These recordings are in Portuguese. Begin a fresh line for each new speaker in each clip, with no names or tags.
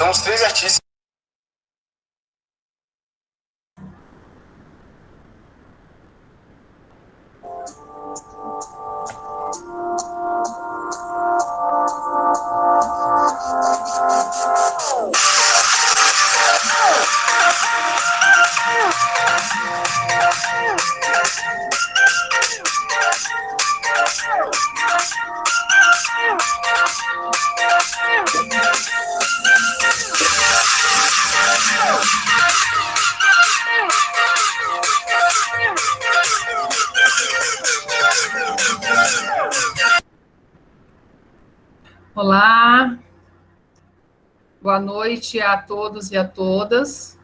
São os três artistas.
Olá, boa noite a todos e a todas.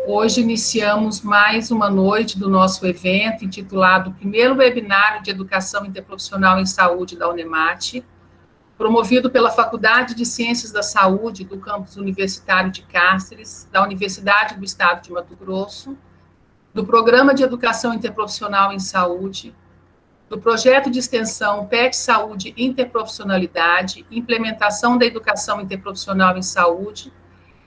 Hoje iniciamos mais uma noite do nosso evento, intitulado Primeiro Webinário de Educação Interprofissional em Saúde da Unemate, promovido pela Faculdade de Ciências da Saúde do Campus Universitário de Cáceres, da Universidade do Estado de Mato Grosso, do Programa de Educação Interprofissional em Saúde, do projeto de extensão PET Saúde Interprofissionalidade, Implementação da Educação Interprofissional em Saúde,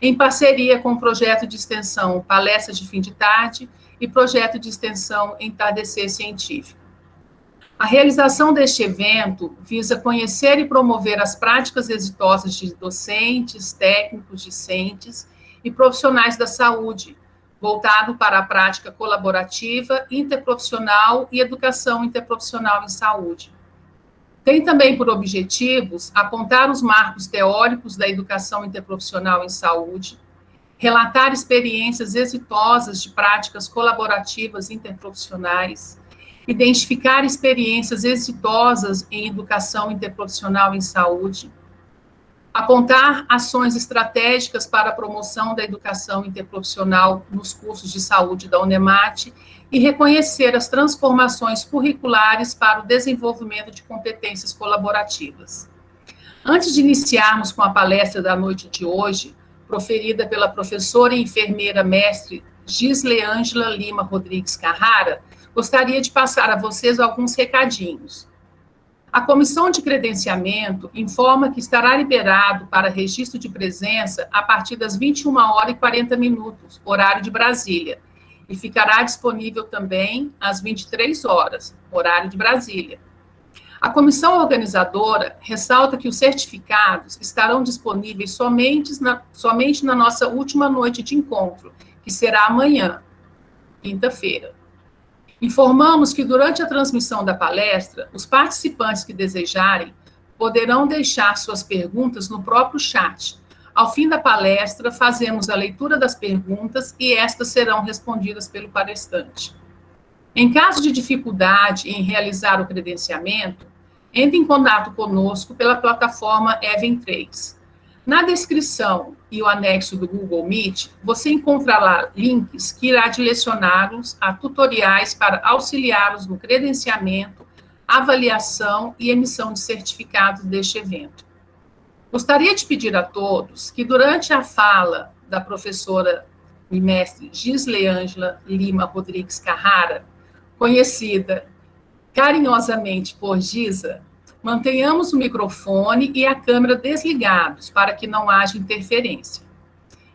em parceria com o projeto de extensão Palestras de Fim de Tarde e projeto de extensão Entardecer Científico. A realização deste evento visa conhecer e promover as práticas exitosas de docentes, técnicos, discentes e profissionais da saúde, voltado para a prática colaborativa, interprofissional e educação interprofissional em saúde. Tem também por objetivos apontar os marcos teóricos da educação interprofissional em saúde, relatar experiências exitosas de práticas colaborativas interprofissionais, identificar experiências exitosas em educação interprofissional em saúde, apontar ações estratégicas para a promoção da educação interprofissional nos cursos de saúde da Unemate e reconhecer as transformações curriculares para o desenvolvimento de competências colaborativas. Antes de iniciarmos com a palestra da noite de hoje, proferida pela professora e enfermeira mestre Gisleângela Lima Rodrigues Carrara, gostaria de passar a vocês alguns recadinhos. A Comissão de Credenciamento informa que estará liberado para registro de presença a partir das 21h40, horário de Brasília, e ficará disponível também às 23h, horário de Brasília. A comissão organizadora ressalta que os certificados estarão disponíveis somente na nossa última noite de encontro, que será amanhã, quinta-feira. Informamos que durante a transmissão da palestra, os participantes que desejarem poderão deixar suas perguntas no próprio chat. Ao fim da palestra, fazemos a leitura das perguntas e estas serão respondidas pelo palestrante. Em caso de dificuldade em realizar o credenciamento, entre em contato conosco pela plataforma Even3. Na descrição e o anexo do Google Meet, você encontrará links que irá direcioná-los a tutoriais para auxiliá-los no credenciamento, avaliação e emissão de certificados deste evento. Gostaria de pedir a todos que, durante a fala da professora e mestre Gisleângela Lima Rodrigues Carrara, conhecida carinhosamente por Gisa, mantenhamos o microfone e a câmera desligados para que não haja interferência.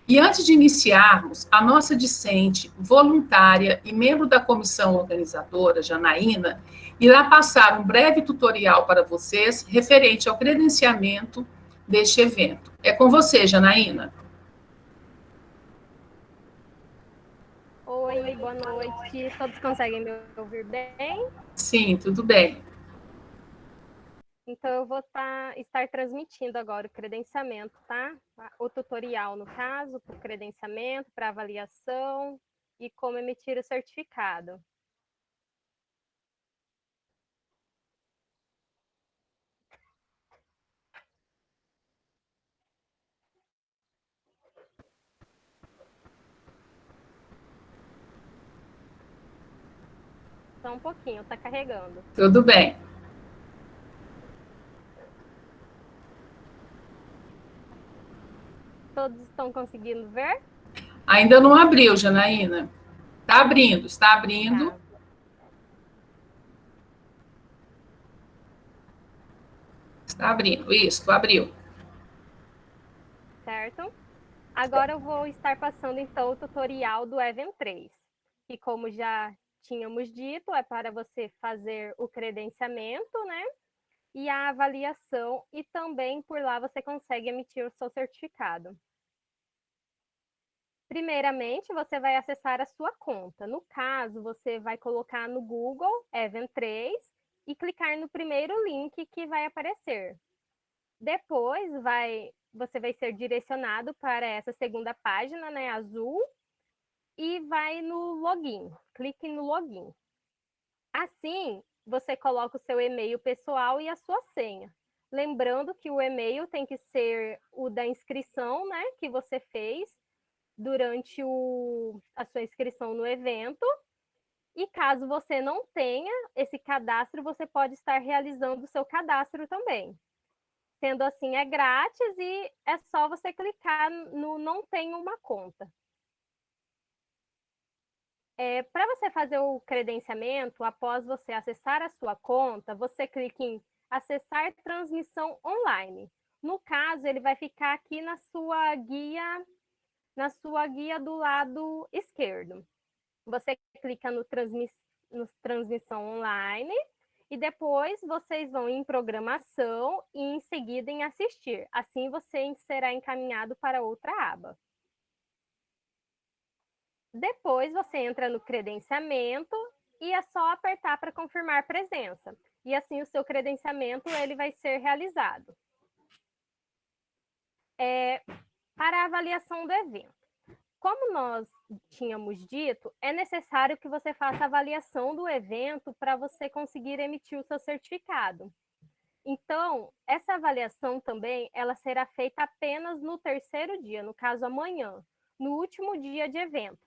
E antes de iniciarmos, a nossa discente, voluntária e membro da comissão organizadora, Janaína, irá passar um breve tutorial para vocês referente ao credenciamento deste evento. É com você, Janaína.
Oi, boa noite. Todos conseguem me ouvir bem?
Sim, tudo bem.
Então, eu vou estar transmitindo agora o credenciamento, tá? O tutorial, no caso, para o credenciamento, para avaliação e como emitir o certificado. Só um pouquinho, está carregando.
Tudo bem.
Todos estão conseguindo ver?
Ainda não abriu, Janaína. Está abrindo, está abrindo.
Tá.
Está abrindo, isso, abriu.
Certo? Agora eu vou estar passando, então, o tutorial do Even 3, que, como já tínhamos dito, é para você fazer o credenciamento, né? E a avaliação, e também por lá você consegue emitir o seu certificado. Primeiramente, você vai acessar a sua conta. No caso, você vai colocar no Google Even 3 e clicar no primeiro link que vai aparecer. Depois, você vai ser direcionado para essa segunda página, né, azul, e vai no login. Clique no login. Assim, você coloca o seu e-mail pessoal e a sua senha. Lembrando que o e-mail tem que ser o da inscrição, né, que você fez durante a sua inscrição no evento. E caso você não tenha esse cadastro, você pode estar realizando o seu cadastro também. Sendo assim, é grátis e é só você clicar no Não Tenho uma Conta. Para você fazer o credenciamento, após você acessar a sua conta, você clica em Acessar transmissão online. No caso, ele vai ficar aqui na sua guia do lado esquerdo. Você clica no transmissão online e depois vocês vão em programação e em seguida em assistir. Assim você será encaminhado para outra aba. Depois você entra no credenciamento e é só apertar para confirmar presença. E assim o seu credenciamento ele vai ser realizado. Para a avaliação do evento. Como nós tínhamos dito, é necessário que você faça a avaliação do evento para você conseguir emitir o seu certificado. Então, essa avaliação também, ela será feita apenas no terceiro dia, no caso amanhã, no último dia de evento.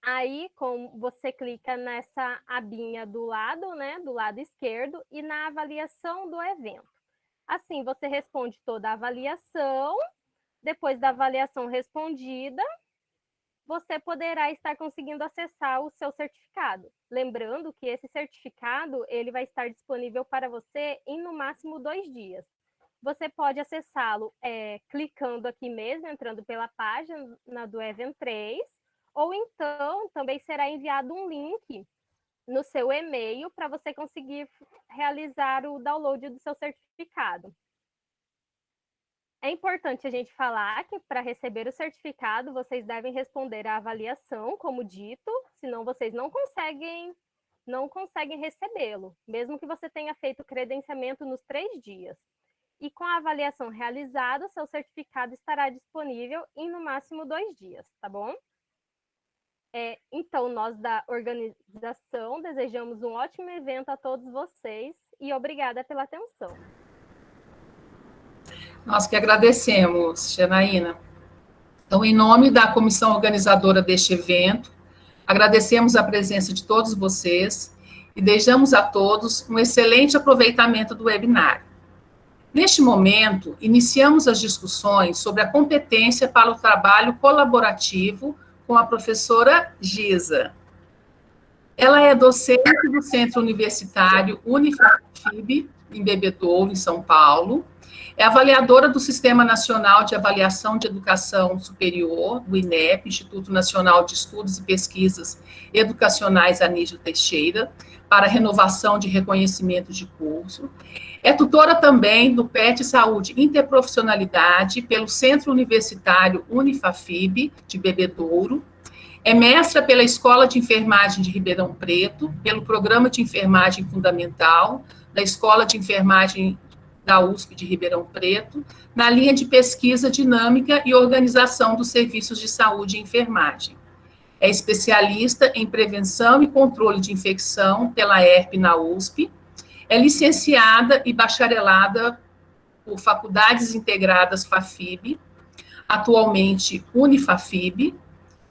Aí, você clica nessa abinha do lado, né, do lado esquerdo, e na avaliação do evento. Assim, você responde toda a avaliação, depois da avaliação respondida, você poderá estar conseguindo acessar o seu certificado. Lembrando que esse certificado ele vai estar disponível para você em no máximo 2 dias. Você pode acessá-lo clicando aqui mesmo, entrando pela página do Even 3, ou então também será enviado um link no seu e-mail para você conseguir realizar o download do seu certificado. É importante a gente falar que para receber o certificado, vocês devem responder à avaliação, como dito, senão vocês não conseguem recebê-lo, mesmo que você tenha feito o credenciamento nos 3 dias. E com a avaliação realizada, o seu certificado estará disponível em no máximo 2 dias, tá bom? Então, nós da organização desejamos um ótimo evento a todos vocês e obrigada pela atenção.
Nós que agradecemos, Janaína. Então, em nome da comissão organizadora deste evento, agradecemos a presença de todos vocês e desejamos a todos um excelente aproveitamento do webinar. Neste momento, iniciamos as discussões sobre a competência para o trabalho colaborativo com a professora Giza. Ela é docente do Centro Universitário Unifab, em Bebedouro, em São Paulo. É avaliadora do Sistema Nacional de Avaliação de Educação Superior, do INEP, Instituto Nacional de Estudos e Pesquisas Educacionais Anísio Teixeira, para renovação de reconhecimento de curso. É tutora também do PET Saúde Interprofissionalidade pelo Centro Universitário Unifafib, de Bebedouro. É mestra pela Escola de Enfermagem de Ribeirão Preto, pelo Programa de Enfermagem Fundamental, da Escola de Enfermagem da USP de Ribeirão Preto, na linha de pesquisa dinâmica e organização dos serviços de saúde e enfermagem. É especialista em prevenção e controle de infecção pela ERP na USP, é licenciada e bacharelada por Faculdades Integradas FAFIB, atualmente Unifafib,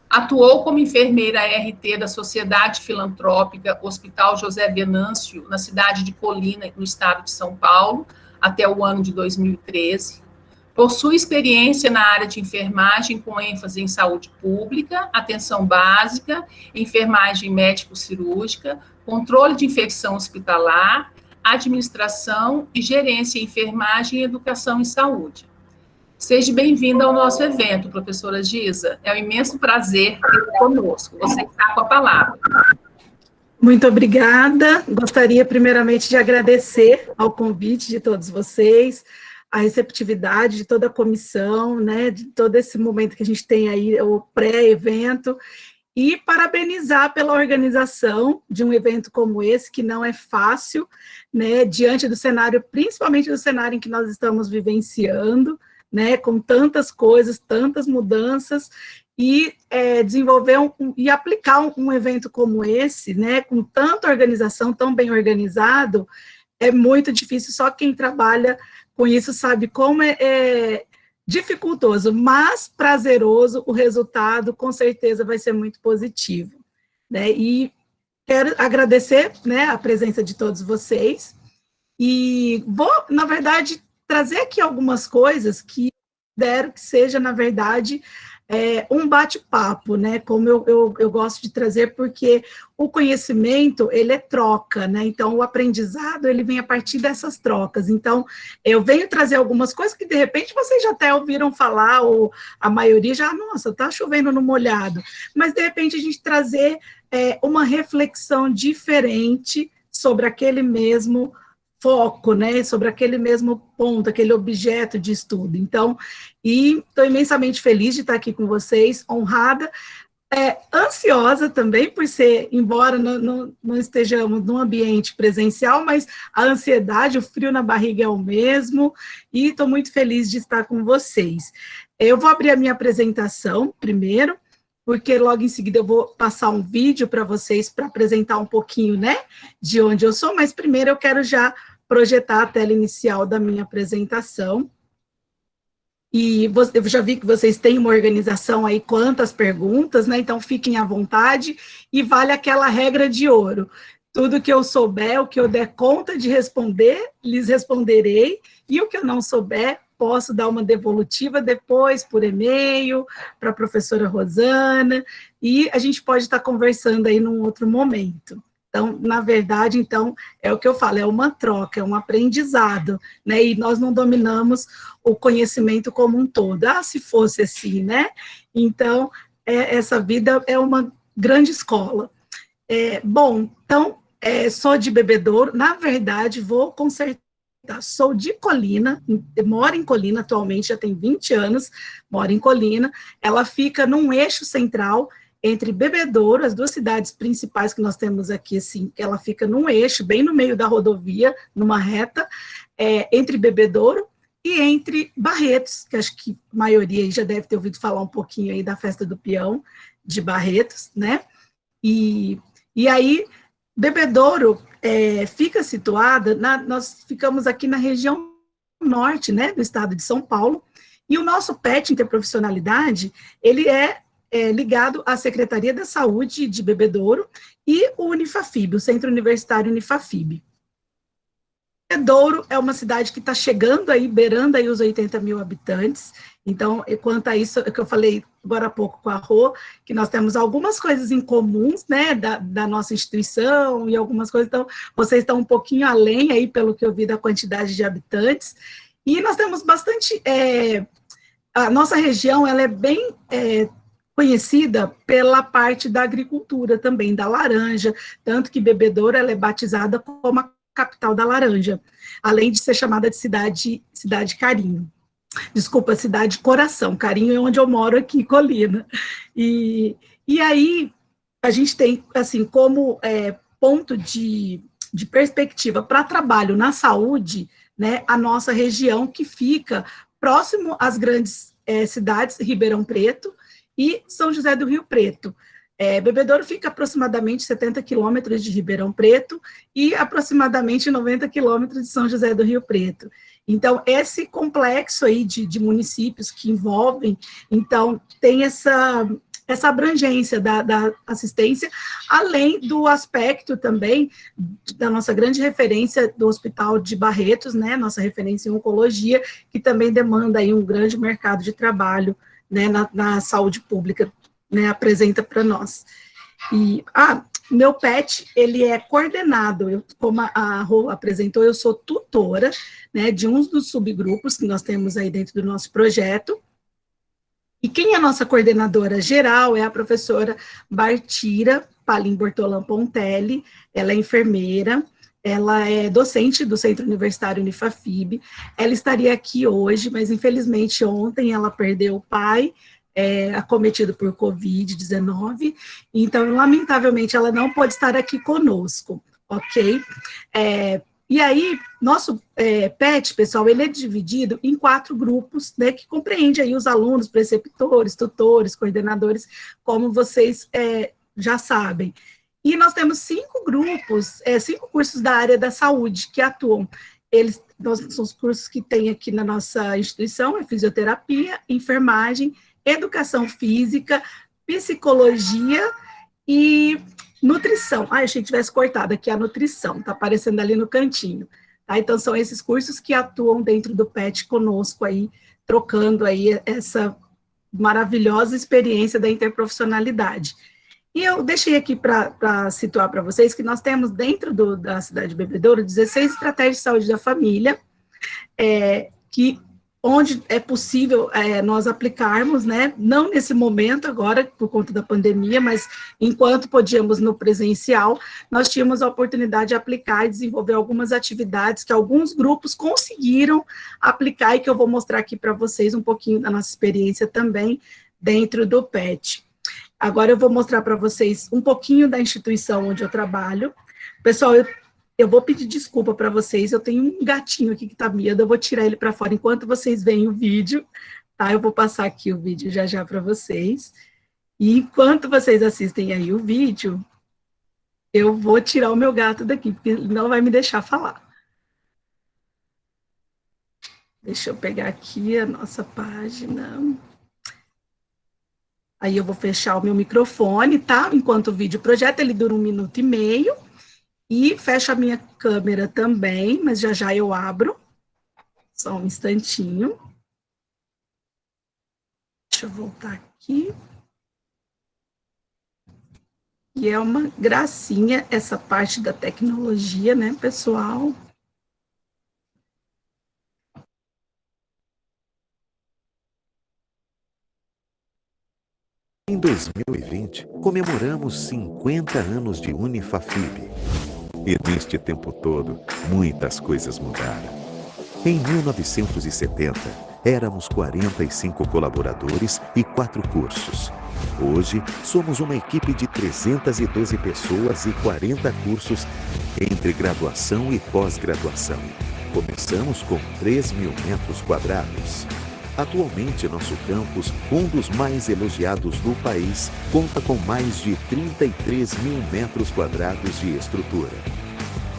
atuou como enfermeira RT da Sociedade Filantrópica Hospital José Venâncio, na cidade de Colina, no estado de São Paulo, até o ano de 2013. Possui experiência na área de enfermagem com ênfase em saúde pública, atenção básica, enfermagem médico-cirúrgica, controle de infecção hospitalar, administração e gerência em enfermagem, educação e saúde. Seja bem-vinda ao nosso evento, professora Giza. É um imenso prazer tê-la conosco. Você está com a palavra.
Muito obrigada. Gostaria, primeiramente, de agradecer ao convite de todos vocês, a receptividade de toda a comissão, né, de todo esse momento que a gente tem aí, o pré-evento, e parabenizar pela organização de um evento como esse, que não é fácil, né, diante do cenário, principalmente do cenário em que nós estamos vivenciando, né, com tantas coisas, tantas mudanças, e desenvolver e aplicar um evento como esse, né, com tanta organização, tão bem organizado, é muito difícil, só quem trabalha com isso sabe como é dificultoso, mas prazeroso, o resultado com certeza vai ser muito positivo, né, e quero agradecer, né, a presença de todos vocês, e vou, na verdade, trazer aqui algumas coisas que considero que seja, na verdade, um bate-papo, né, como eu gosto de trazer, porque o conhecimento, ele é troca, né, então o aprendizado, ele vem a partir dessas trocas, então eu venho trazer algumas coisas que de repente vocês já até ouviram falar, ou a maioria já, nossa, tá chovendo no molhado, mas de repente a gente trazer uma reflexão diferente sobre aquele mesmo foco, né, sobre aquele mesmo ponto, aquele objeto de estudo. Então, e estou imensamente feliz de estar aqui com vocês, honrada, ansiosa também por ser, embora não estejamos num ambiente presencial, mas a ansiedade, o frio na barriga é o mesmo, e estou muito feliz de estar com vocês. Eu vou abrir a minha apresentação primeiro, porque logo em seguida eu vou passar um vídeo para vocês para apresentar um pouquinho, né, de onde eu sou, mas primeiro eu quero já projetar a tela inicial da minha apresentação. E eu já vi que vocês têm uma organização aí, quantas perguntas, né, então fiquem à vontade, e vale aquela regra de ouro. Tudo que eu souber, o que eu der conta de responder, lhes responderei, e o que eu não souber, posso dar uma devolutiva depois, por e-mail, para a professora Rosana, e a gente pode estar conversando aí num outro momento. Então, na verdade, então, é o que eu falo, é uma troca, é um aprendizado, né, e nós não dominamos o conhecimento como um todo. Ah, se fosse assim, né? Então, essa vida é uma grande escola. Bom, então, sou de Bebedouro, na verdade, vou consertar. Sou de Colina, moro em Colina atualmente, já tem 20 anos, moro em Colina, ela fica num eixo central entre Bebedouro, as duas cidades principais que nós temos aqui, assim, ela fica num eixo, bem no meio da rodovia, numa reta, entre Bebedouro e entre Barretos, que acho que a maioria já deve ter ouvido falar um pouquinho aí da Festa do Peão, de Barretos, né, e aí, Bebedouro fica situada, nós ficamos aqui na região norte, né, do estado de São Paulo, e o nosso PET Interprofissionalidade, ele ligado à Secretaria da Saúde de Bebedouro e o Unifafib, o Centro Universitário Unifafib. Bebedouro é uma cidade que está chegando aí, beirando aí os 80 mil habitantes, então, quanto a isso, é que eu falei agora há pouco com a Rô, que nós temos algumas coisas em comuns, né, da nossa instituição, e algumas coisas, então, vocês estão um pouquinho além aí, pelo que eu vi, da quantidade de habitantes, e nós temos bastante, a nossa região, ela é bem conhecida pela parte da agricultura também, da laranja, tanto que Bebedouro, ela é batizada como a capital da laranja, além de ser chamada de cidade Carinho. Desculpa, cidade Coração, Carinho é onde eu moro aqui, Colina. E E aí, a gente tem, assim, como ponto de perspectiva para trabalho na saúde, né, a nossa região que fica próximo às grandes cidades, Ribeirão Preto e São José do Rio Preto. Bebedouro fica aproximadamente 70 quilômetros de Ribeirão Preto e aproximadamente 90 quilômetros de São José do Rio Preto. Então, esse complexo aí de municípios que envolvem, então, tem essa abrangência da assistência, além do aspecto também da nossa grande referência do Hospital de Barretos, né, nossa referência em oncologia, que também demanda aí um grande mercado de trabalho, né, na saúde pública, né, apresenta para nós. E, meu PET, ele é coordenado, como a Rô apresentou, eu sou tutora, né, de um dos subgrupos que nós temos aí dentro do nosso projeto. E quem é a nossa coordenadora geral é a professora Bartira Palim Bortolan Pontelli, ela é enfermeira, ela é docente do Centro Universitário Unifafib, ela estaria aqui hoje, mas infelizmente ontem ela perdeu o pai, acometido por Covid-19, então, lamentavelmente, ela não pode estar aqui conosco, ok? E aí, nosso PET, pessoal, ele é dividido em 4 grupos, né, que compreende aí os alunos, preceptores, tutores, coordenadores, como vocês já sabem. E nós temos 5 grupos, 5 cursos da área da saúde que atuam. Nós são os cursos que tem aqui na nossa instituição, fisioterapia, enfermagem, educação física, psicologia e nutrição. Achei que tivesse cortado aqui a nutrição, tá aparecendo ali no cantinho. Tá? Então, são esses cursos que atuam dentro do PET conosco aí, trocando aí essa maravilhosa experiência da interprofissionalidade. E eu deixei aqui para situar para vocês que nós temos dentro da cidade de Bebedouro 16 estratégias de saúde da família, onde é possível nós aplicarmos, né, não nesse momento agora, por conta da pandemia, mas enquanto podíamos no presencial, nós tínhamos a oportunidade de aplicar e desenvolver algumas atividades que alguns grupos conseguiram aplicar e que eu vou mostrar aqui para vocês um pouquinho da nossa experiência também dentro do PET. Agora eu vou mostrar para vocês um pouquinho da instituição onde eu trabalho. Pessoal, eu vou pedir desculpa para vocês, eu tenho um gatinho aqui que está miando, eu vou tirar ele para fora enquanto vocês veem o vídeo, tá? Eu vou passar aqui o vídeo já para vocês. E enquanto vocês assistem aí o vídeo, eu vou tirar o meu gato daqui, porque ele não vai me deixar falar. Deixa eu pegar aqui a nossa página. Aí eu vou fechar o meu microfone, tá? Enquanto o vídeo projeta, ele dura 1 minuto e meio. E fecho a minha câmera também, mas já eu abro. Só um instantinho. Deixa eu voltar aqui. E é uma gracinha essa parte da tecnologia, né, pessoal?
Em 2020, comemoramos 50 anos de Unifafib. E neste tempo todo, muitas coisas mudaram. Em 1970, éramos 45 colaboradores e 4 cursos. Hoje, somos uma equipe de 312 pessoas e 40 cursos entre graduação e pós-graduação. Começamos com 3.000 metros quadrados. Atualmente, nosso campus, um dos mais elogiados do país, conta com mais de 33.000 metros quadrados de estrutura.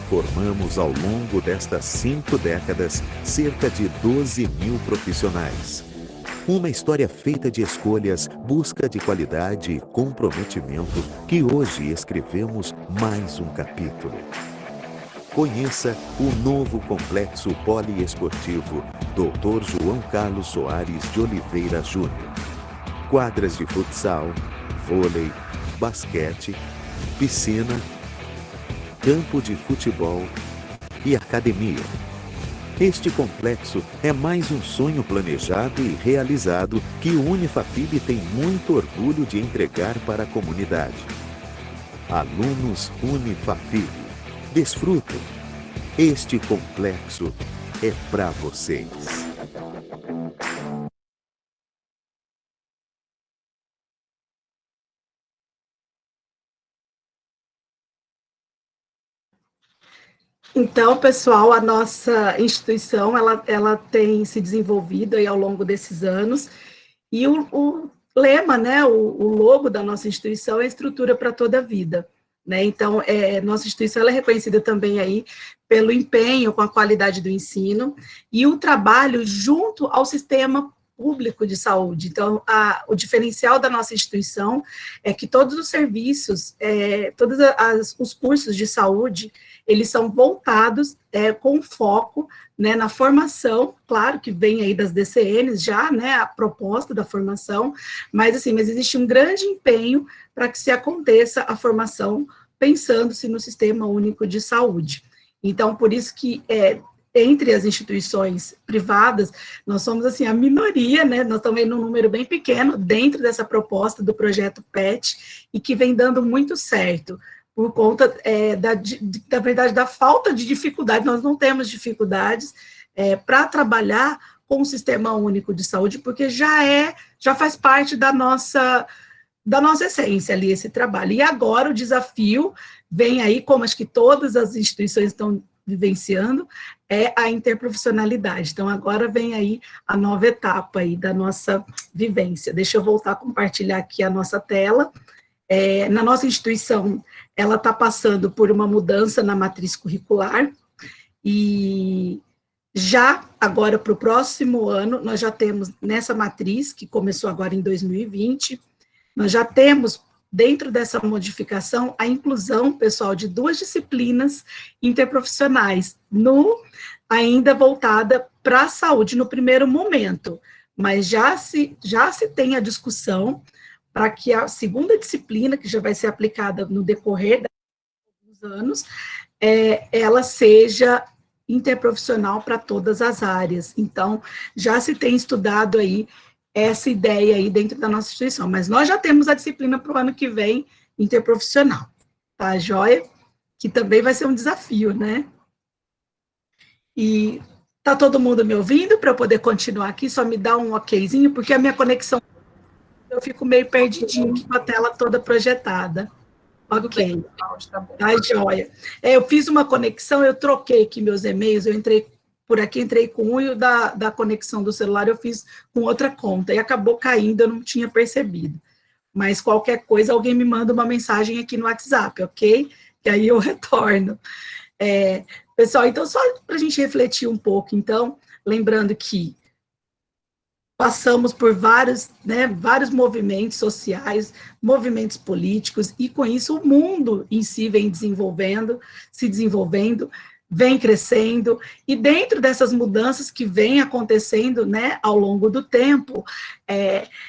Formamos ao longo destas 5 décadas cerca de 12.000 profissionais. Uma história feita de escolhas, busca de qualidade e comprometimento que hoje escrevemos mais um capítulo. Conheça o novo complexo poliesportivo Dr. João Carlos Soares de Oliveira Júnior. Quadras de futsal, vôlei, basquete, piscina, campo de futebol e academia. Este complexo é mais um sonho planejado e realizado que o Unifafib tem muito orgulho de entregar para a comunidade. Alunos Unifafib, desfrutem. Este complexo é para vocês.
Então, pessoal, a nossa instituição, ela tem se desenvolvido aí ao longo desses anos, e o lema, né, o logo da nossa instituição é estrutura para toda a vida, né? Então, nossa instituição ela é reconhecida também aí pelo empenho com a qualidade do ensino e o trabalho junto ao sistema público de saúde. Então, o diferencial da nossa instituição é que todos os serviços, todos os cursos de saúde, eles são voltados com foco, né, na formação, claro que vem aí das DCNs já, né, a proposta da formação, mas existe um grande empenho para que se aconteça a formação pensando-se no Sistema Único de Saúde. Então, por isso que entre as instituições privadas, nós somos, assim, a minoria, né, nós estamos num número bem pequeno dentro dessa proposta do projeto PET, e que vem dando muito certo, por conta, da verdade, da falta de dificuldade. Nós não temos dificuldades para trabalhar com o Sistema Único de Saúde, porque já faz parte da nossa essência ali, esse trabalho. E agora o desafio vem aí, como acho que todas as instituições estão vivenciando, é a interprofissionalidade. Então, agora vem aí a nova etapa aí da nossa vivência. Deixa eu voltar a compartilhar aqui a nossa tela. Na nossa instituição, ela está passando por uma mudança na matriz curricular, e já agora para o próximo ano, nós já temos nessa matriz, que começou agora em 2020, nós já temos, dentro dessa modificação, a inclusão, pessoal, de 2 disciplinas interprofissionais, ainda voltada para a saúde no primeiro momento, mas já se tem a discussão para que a segunda disciplina, que já vai ser aplicada no decorrer dos anos, ela seja interprofissional para todas as áreas. Então, já se tem estudado aí essa ideia aí dentro da nossa instituição, mas nós já temos a disciplina para o ano que vem, interprofissional, tá, joia? Que também vai ser um desafio, né? E tá todo mundo me ouvindo para eu poder continuar aqui? Só me dá um okzinho, porque a minha conexão, eu fico meio perdidinho aqui com a tela toda projetada. Ok, tá, joia. Eu fiz uma conexão, eu troquei aqui meus e-mails, eu entrei por aqui, entrei com um, e o da conexão do celular eu fiz com outra conta, e acabou caindo, eu não tinha percebido. Mas qualquer coisa, alguém me manda uma mensagem aqui no WhatsApp, ok? Que aí eu retorno. Pessoal, então, só para a gente refletir um pouco, então, lembrando que passamos por vários movimentos sociais, movimentos políticos, e com isso o mundo em si vem se desenvolvendo, vem crescendo, e dentro dessas mudanças que vêm acontecendo, né, ao longo do tempo,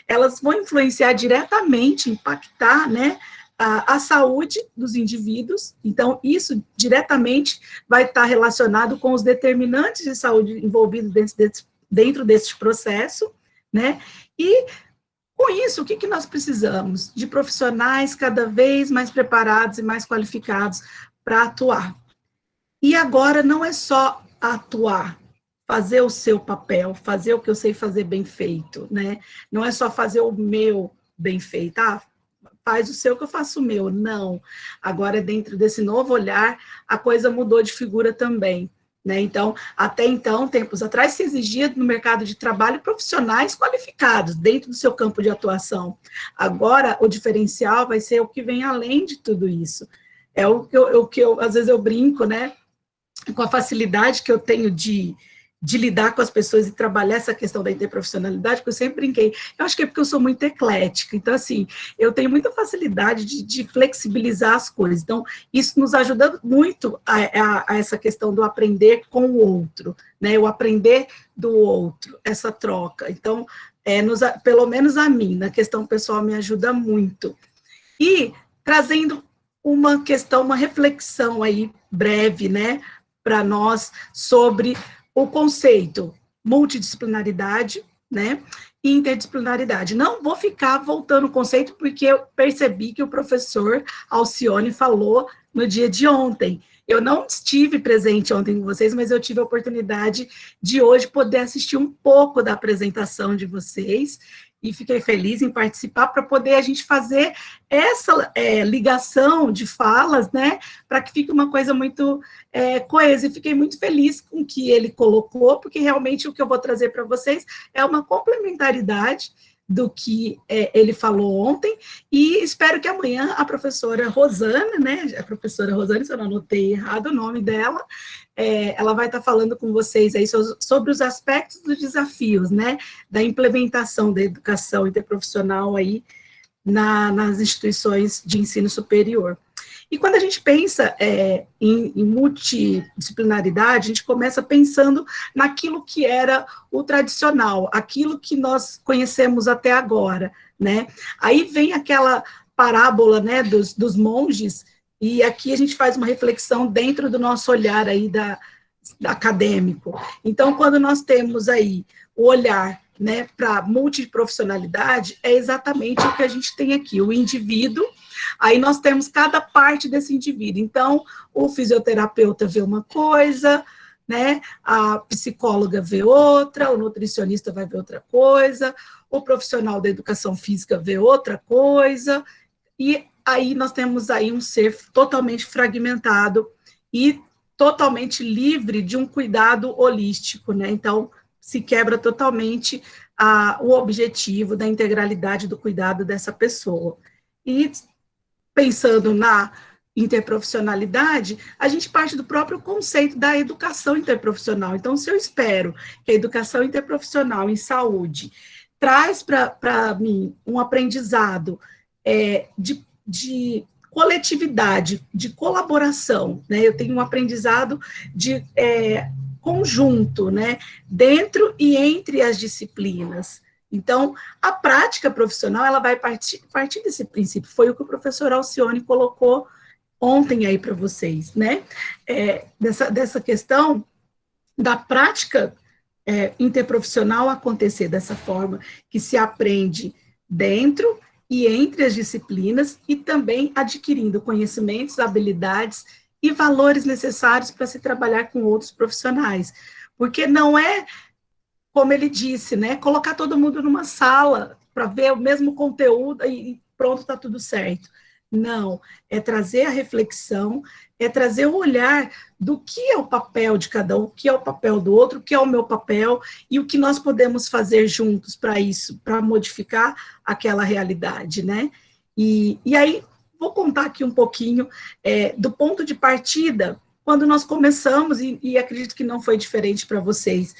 elas vão influenciar diretamente, impactar, né, a saúde dos indivíduos. Então, isso diretamente vai estar relacionado com os determinantes de saúde envolvidos dentro desse processo, né? E, com isso, o que nós precisamos? De profissionais cada vez mais preparados e mais qualificados para atuar. E agora não é só atuar, fazer o seu papel, fazer o que eu sei fazer bem feito, né? Não é só fazer o meu bem feito, faz o seu que eu faço o meu. Não. Agora, dentro desse novo olhar, a coisa mudou de figura também, né? Então, até então, tempos atrás, se exigia no mercado de trabalho profissionais qualificados dentro do seu campo de atuação. Agora, o diferencial vai ser o que vem além de tudo isso. É o que eu às vezes eu brinco, né? Com a facilidade que eu tenho de lidar com as pessoas e trabalhar essa questão da interprofissionalidade, que eu sempre brinquei. Eu acho que é porque eu sou muito eclética, então, assim, eu tenho muita facilidade de flexibilizar as coisas. Então, isso nos ajuda muito a essa questão do aprender com o outro, né? O aprender do outro, essa troca. Então, pelo menos a mim, na questão pessoal, me ajuda muito. E trazendo uma questão, uma reflexão aí breve, né, para nós sobre o conceito multidisciplinaridade, né, e interdisciplinaridade. Não vou ficar voltando o conceito, porque eu percebi que o professor Alcione falou no dia de ontem. Eu não estive presente ontem com vocês, mas eu tive a oportunidade de hoje poder assistir um pouco da apresentação de vocês, e fiquei feliz em participar para poder a gente fazer essa ligação de falas, né, para que fique uma coisa muito coesa, e fiquei muito feliz com o que ele colocou, porque realmente o que eu vou trazer para vocês é uma complementaridade do que ele falou ontem, e espero que amanhã a professora Rosana, né, a professora Rosana, se eu não anotei errado o nome dela, ela vai estar falando com vocês aí sobre os aspectos dos desafios, né, da implementação da educação interprofissional aí nas instituições de ensino superior. E quando a gente pensa em multidisciplinaridade, a gente começa pensando naquilo que era o tradicional, aquilo que nós conhecemos até agora, né? Aí vem aquela parábola, né, dos monges, e aqui a gente faz uma reflexão dentro do nosso olhar aí acadêmico. Então, quando nós temos aí o olhar, né, para multiprofissionalidade, é exatamente o que a gente tem aqui, o indivíduo. Aí nós temos cada parte desse indivíduo. Então, o fisioterapeuta vê uma coisa, né? A psicóloga vê outra, o nutricionista vai ver outra coisa, o profissional da educação física vê outra coisa, e aí nós temos aí um ser totalmente fragmentado e totalmente livre de um cuidado holístico, né? Então, se quebra totalmente o objetivo da integralidade do cuidado dessa pessoa. E pensando na interprofissionalidade, a gente parte do próprio conceito da educação interprofissional. Então, se eu espero que a educação interprofissional em saúde traz para mim um aprendizado de coletividade, de colaboração, né? Eu tenho um aprendizado de conjunto, né? Dentro e entre as disciplinas. Então, a prática profissional, ela vai partir desse princípio. Foi o que o professor Alcione colocou ontem aí para vocês, né? Dessa questão da prática interprofissional acontecer dessa forma, que se aprende dentro e entre as disciplinas, e também adquirindo conhecimentos, habilidades e valores necessários para se trabalhar com outros profissionais. Porque não é, como ele disse, né, colocar todo mundo numa sala para ver o mesmo conteúdo e pronto, está tudo certo. Não, é trazer a reflexão, é trazer o olhar do que é o papel de cada um, o que é o papel do outro, o que é o meu papel, e o que nós podemos fazer juntos para isso, para modificar aquela realidade, né? E aí, vou contar aqui um pouquinho do ponto de partida, quando nós começamos, e acredito que não foi diferente para vocês,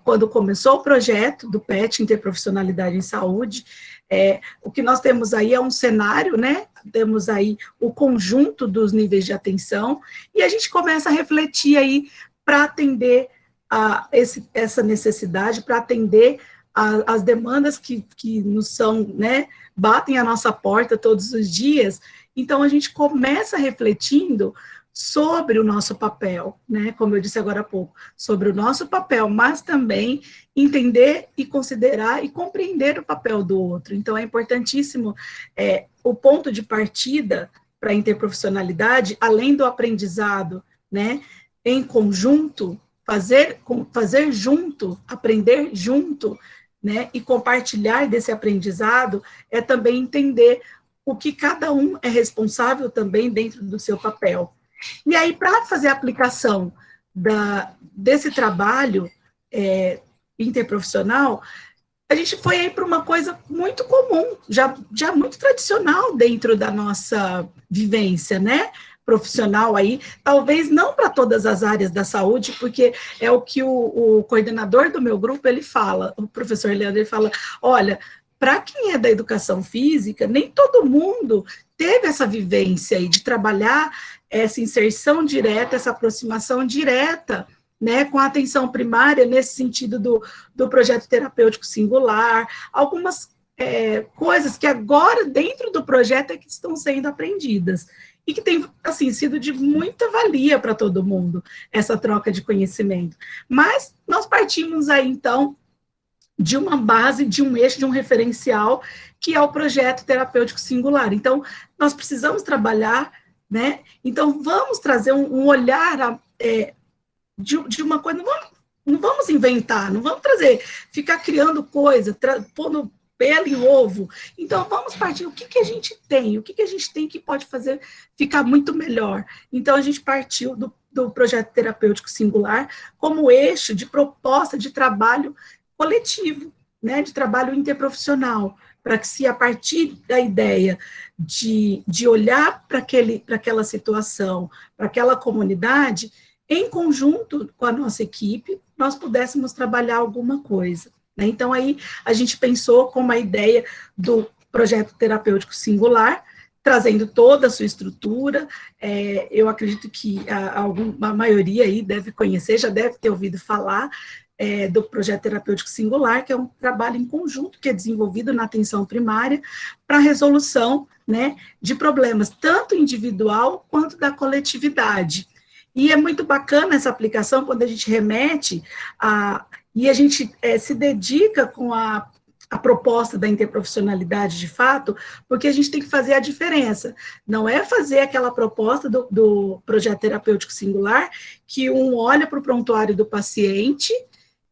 quando começou o projeto do PET, Interprofissionalidade em Saúde, o que nós temos aí é um cenário, né? Temos aí o conjunto dos níveis de atenção, e a gente começa a refletir aí para atender essa necessidade, para atender as demandas que nos são, né, batem a nossa porta todos os dias. Então, a gente começa refletindo sobre o nosso papel, né, como eu disse agora há pouco, sobre o nosso papel, mas também entender e considerar e compreender o papel do outro. Então, é importantíssimo o ponto de partida para a interprofissionalidade, além do aprendizado, né, em conjunto, fazer junto, aprender junto, né, e compartilhar desse aprendizado, é também entender o que cada um é responsável também dentro do seu papel. E aí, para fazer a aplicação desse trabalho interprofissional, a gente foi aí para uma coisa muito comum, já muito tradicional dentro da nossa vivência, né, profissional aí, talvez não para todas as áreas da saúde, porque é o que o coordenador do meu grupo, ele fala, o professor Leandro, ele fala, olha, para quem é da educação física, nem todo mundo teve essa vivência aí de trabalhar essa inserção direta, essa aproximação direta, né, com a atenção primária, nesse sentido do projeto terapêutico singular, algumas coisas que agora, dentro do projeto, é que estão sendo aprendidas, e que tem, assim, sido de muita valia para todo mundo, essa troca de conhecimento. Mas nós partimos aí, então, de uma base, de um eixo, de um referencial, que é o projeto terapêutico singular. Então, nós precisamos trabalhar, né? Então, vamos trazer um olhar de uma coisa, não vamos inventar, não vamos ficar criando coisa, pondo pelo e o ovo. Então, vamos partir, o que a gente tem? O que a gente tem que pode fazer ficar muito melhor? Então, a gente partiu do projeto terapêutico singular como eixo de proposta de trabalho coletivo, né, de trabalho interprofissional, para que se a partir da ideia de olhar para aquela situação, para aquela comunidade, em conjunto com a nossa equipe, nós pudéssemos trabalhar alguma coisa. Né? Então, aí a gente pensou com uma ideia do projeto terapêutico singular, trazendo toda a sua estrutura. Eu acredito que a maioria aí deve conhecer, já deve ter ouvido falar do projeto terapêutico singular, que é um trabalho em conjunto que é desenvolvido na atenção primária para a resolução, né, de problemas, tanto individual quanto da coletividade. E é muito bacana essa aplicação quando a gente remete e a gente se dedica com a proposta da interprofissionalidade de fato, porque a gente tem que fazer a diferença. Não é fazer aquela proposta do projeto terapêutico singular, que um olha para o prontuário do paciente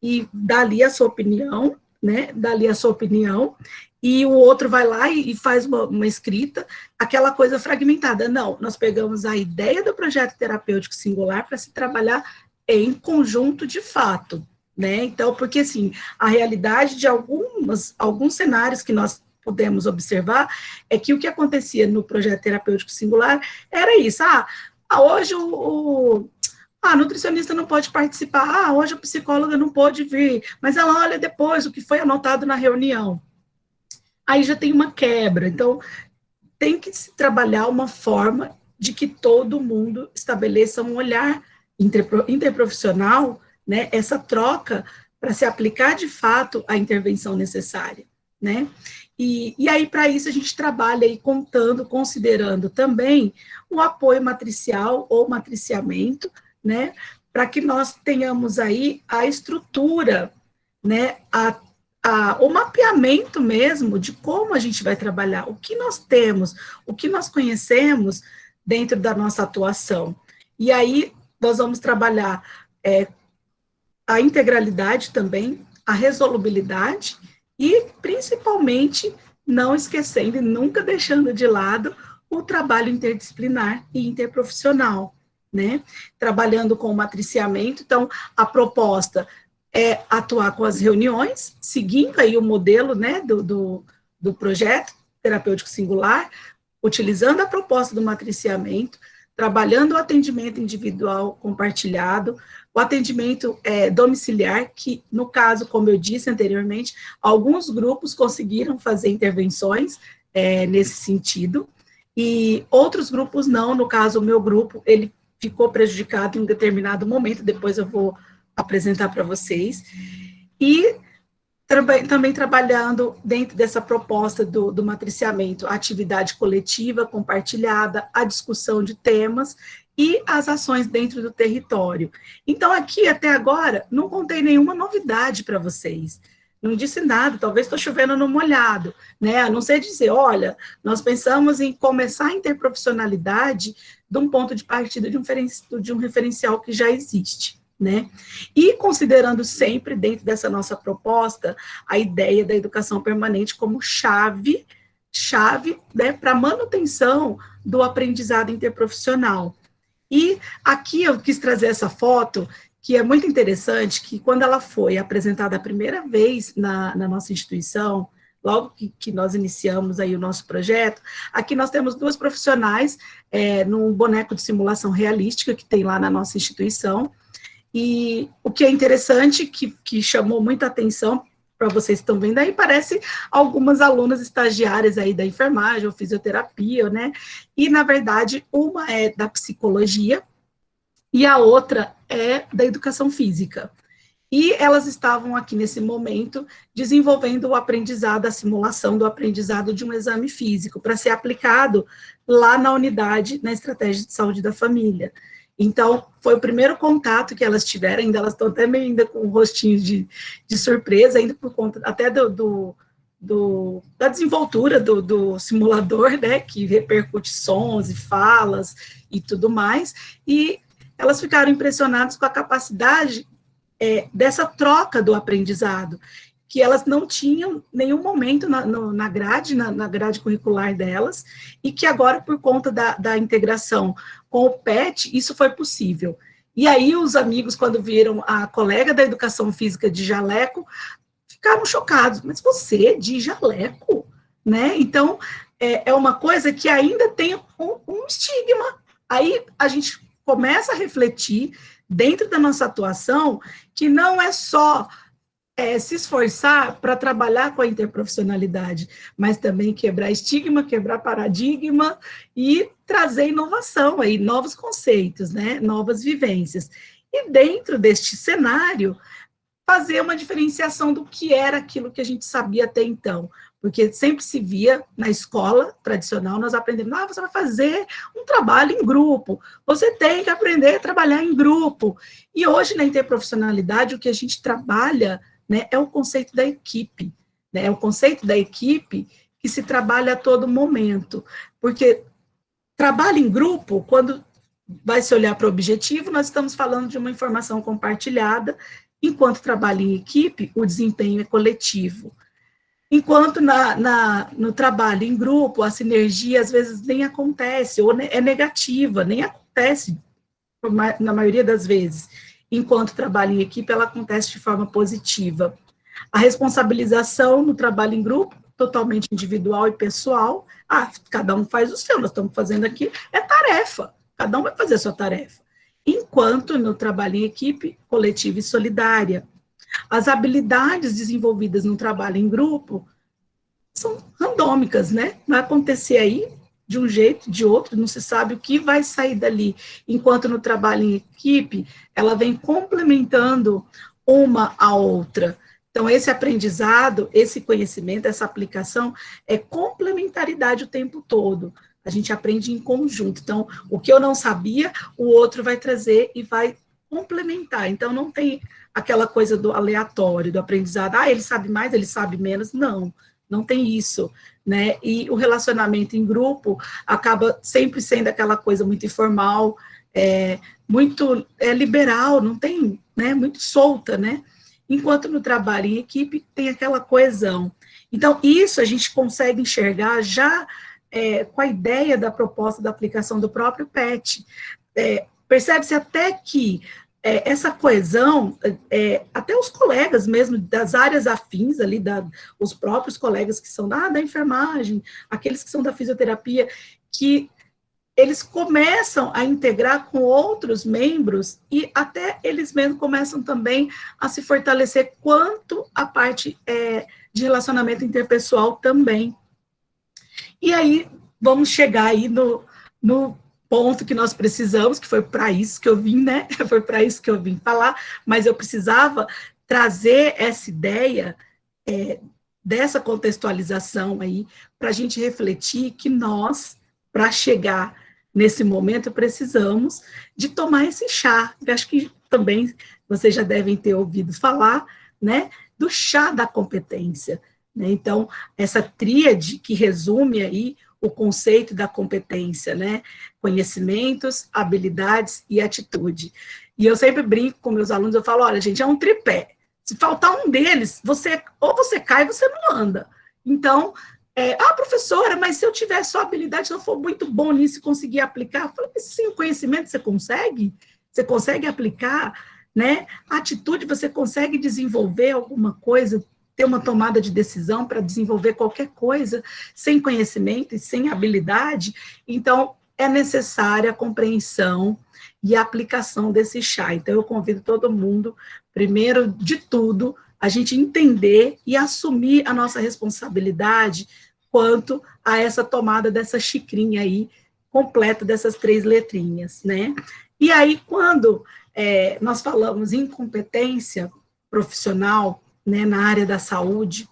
e dá ali a sua opinião, né? Dá ali a sua opinião, e o outro vai lá e faz uma escrita, aquela coisa fragmentada. Não, nós pegamos a ideia do projeto terapêutico singular para se trabalhar em conjunto de fato, né? Então, porque assim, a realidade de alguns cenários que nós podemos observar é que o que acontecia no projeto terapêutico singular era isso. Hoje a nutricionista não pode participar, hoje a psicóloga não pode vir, mas ela olha depois o que foi anotado na reunião. Aí já tem uma quebra. Então, tem que se trabalhar uma forma de que todo mundo estabeleça um olhar interprofissional, né, essa troca para se aplicar de fato a intervenção necessária, né? E aí, para isso, a gente trabalha aí considerando também o apoio matricial ou matriciamento, né, para que nós tenhamos aí a estrutura, né, o mapeamento mesmo de como a gente vai trabalhar, o que nós temos, o que nós conhecemos dentro da nossa atuação. E aí, nós vamos trabalhar a integralidade também, a resolubilidade e, principalmente, não esquecendo e nunca deixando de lado o trabalho interdisciplinar e interprofissional, né? Trabalhando com o matriciamento. Então, a proposta é atuar com as reuniões, seguindo aí o modelo, né, do projeto terapêutico singular, utilizando a proposta do matriciamento, trabalhando o atendimento individual compartilhado, o atendimento domiciliar, que, no caso, como eu disse anteriormente, alguns grupos conseguiram fazer intervenções nesse sentido, e outros grupos não. No caso, o meu grupo, ele ficou prejudicado em um determinado momento, depois eu vou apresentar para vocês, e também trabalhando dentro dessa proposta do matriciamento, a atividade coletiva, compartilhada, a discussão de temas e as ações dentro do território. Então, aqui, até agora, não contei nenhuma novidade para vocês, não disse nada, talvez estou chovendo no molhado, né? A não ser dizer, olha, nós pensamos em começar a interprofissionalidade de um ponto de partida de um referencial que já existe, né? E considerando sempre, dentro dessa nossa proposta, a ideia da educação permanente como chave, né, para a manutenção do aprendizado interprofissional. E aqui eu quis trazer essa foto, que é muito interessante, que quando ela foi apresentada a primeira vez na nossa instituição, logo que nós iniciamos aí o nosso projeto, aqui nós temos duas profissionais num boneco de simulação realística que tem lá na nossa instituição. E o que é interessante, que chamou muita atenção para vocês que estão vendo aí, parece algumas alunas estagiárias aí da enfermagem ou fisioterapia, né? E, na verdade, uma é da psicologia e a outra é da educação física. E elas estavam aqui nesse momento desenvolvendo o aprendizado, a simulação do aprendizado de um exame físico para ser aplicado lá na unidade, na estratégia de saúde da família. Então, foi o primeiro contato que elas tiveram, ainda elas estão até ainda com um rostinho de surpresa, ainda por conta até da desenvoltura do simulador, né, que repercute sons e falas e tudo mais, e elas ficaram impressionadas com a capacidade dessa troca do aprendizado. que elas não tinham nenhum momento na grade curricular delas, e que agora, por conta da integração com o PET, isso foi possível. E aí os amigos, quando viram a colega da educação física de jaleco, ficaram chocados. Mas você de jaleco? Né? Então, é uma coisa que ainda tem um estigma. Aí a gente começa a refletir, dentro da nossa atuação, que não é só se esforçar para trabalhar com a interprofissionalidade, mas também quebrar estigma, quebrar paradigma e trazer inovação, aí, novos conceitos, né, novas vivências. E dentro deste cenário, fazer uma diferenciação do que era aquilo que a gente sabia até então, porque sempre se via na escola tradicional, nós aprendemos, você vai fazer um trabalho em grupo, você tem que aprender a trabalhar em grupo. E hoje, na interprofissionalidade, o que a gente trabalha, né, é o conceito da equipe, né, é o conceito da equipe que se trabalha a todo momento, porque trabalho em grupo, quando vai se olhar para o objetivo, nós estamos falando de uma informação compartilhada, enquanto trabalho em equipe, o desempenho é coletivo. Enquanto no trabalho em grupo, a sinergia às vezes nem acontece, ou é negativa, nem acontece na maioria das vezes. Enquanto trabalho em equipe, ela acontece de forma positiva. A responsabilização no trabalho em grupo, totalmente individual e pessoal, cada um faz o seu, nós estamos fazendo aqui, é tarefa, cada um vai fazer a sua tarefa. Enquanto no trabalho em equipe, coletiva e solidária. As habilidades desenvolvidas no trabalho em grupo são randômicas, né? Vai acontecer aí de um jeito, de outro, não se sabe o que vai sair dali. Enquanto no trabalho em equipe, ela vem complementando uma a outra. Então, esse aprendizado, esse conhecimento, essa aplicação é complementaridade o tempo todo. A gente aprende em conjunto. Então, o que eu não sabia, o outro vai trazer e vai complementar. Então, não tem aquela coisa do aleatório, do aprendizado, ele sabe mais, ele sabe menos. Não tem isso, né? E o relacionamento em grupo acaba sempre sendo aquela coisa muito informal, muito liberal, não tem, né? Muito solta, né? Enquanto no trabalho em equipe tem aquela coesão. Então, isso a gente consegue enxergar já com a ideia da proposta da aplicação do próprio PET. Percebe-se até que essa coesão, até os colegas mesmo das áreas afins ali, os próprios colegas que são da enfermagem, aqueles que são da fisioterapia, que eles começam a integrar com outros membros e até eles mesmos começam também a se fortalecer quanto à parte de relacionamento interpessoal também. E aí, vamos chegar aí no ponto que nós precisamos, que foi para isso que eu vim, né? Foi para isso que eu vim falar, mas eu precisava trazer essa ideia dessa contextualização aí, para a gente refletir que nós, para chegar nesse momento, precisamos de tomar esse chá. Eu acho que também vocês já devem ter ouvido falar, né? Do chá da competência. Né? Então, essa tríade que resume aí o conceito da competência, né? Conhecimentos, habilidades e atitude. E eu sempre brinco com meus alunos, eu falo, olha, gente, é um tripé. Se faltar um deles, ou você cai, ou você não anda. Então, professora, mas se eu tiver só habilidade, se eu for muito bom nisso e conseguir aplicar, eu falo, sim, o conhecimento você consegue aplicar, né? A atitude, você consegue desenvolver alguma coisa, ter uma tomada de decisão para desenvolver qualquer coisa, sem conhecimento e sem habilidade. Então, é necessária a compreensão e a aplicação desse chá. Então, eu convido todo mundo, primeiro de tudo, a gente entender e assumir a nossa responsabilidade quanto a essa tomada dessa xicrinha aí, completa dessas 3 letrinhas, né? E aí, quando nós falamos em competência profissional, né, na área da saúde,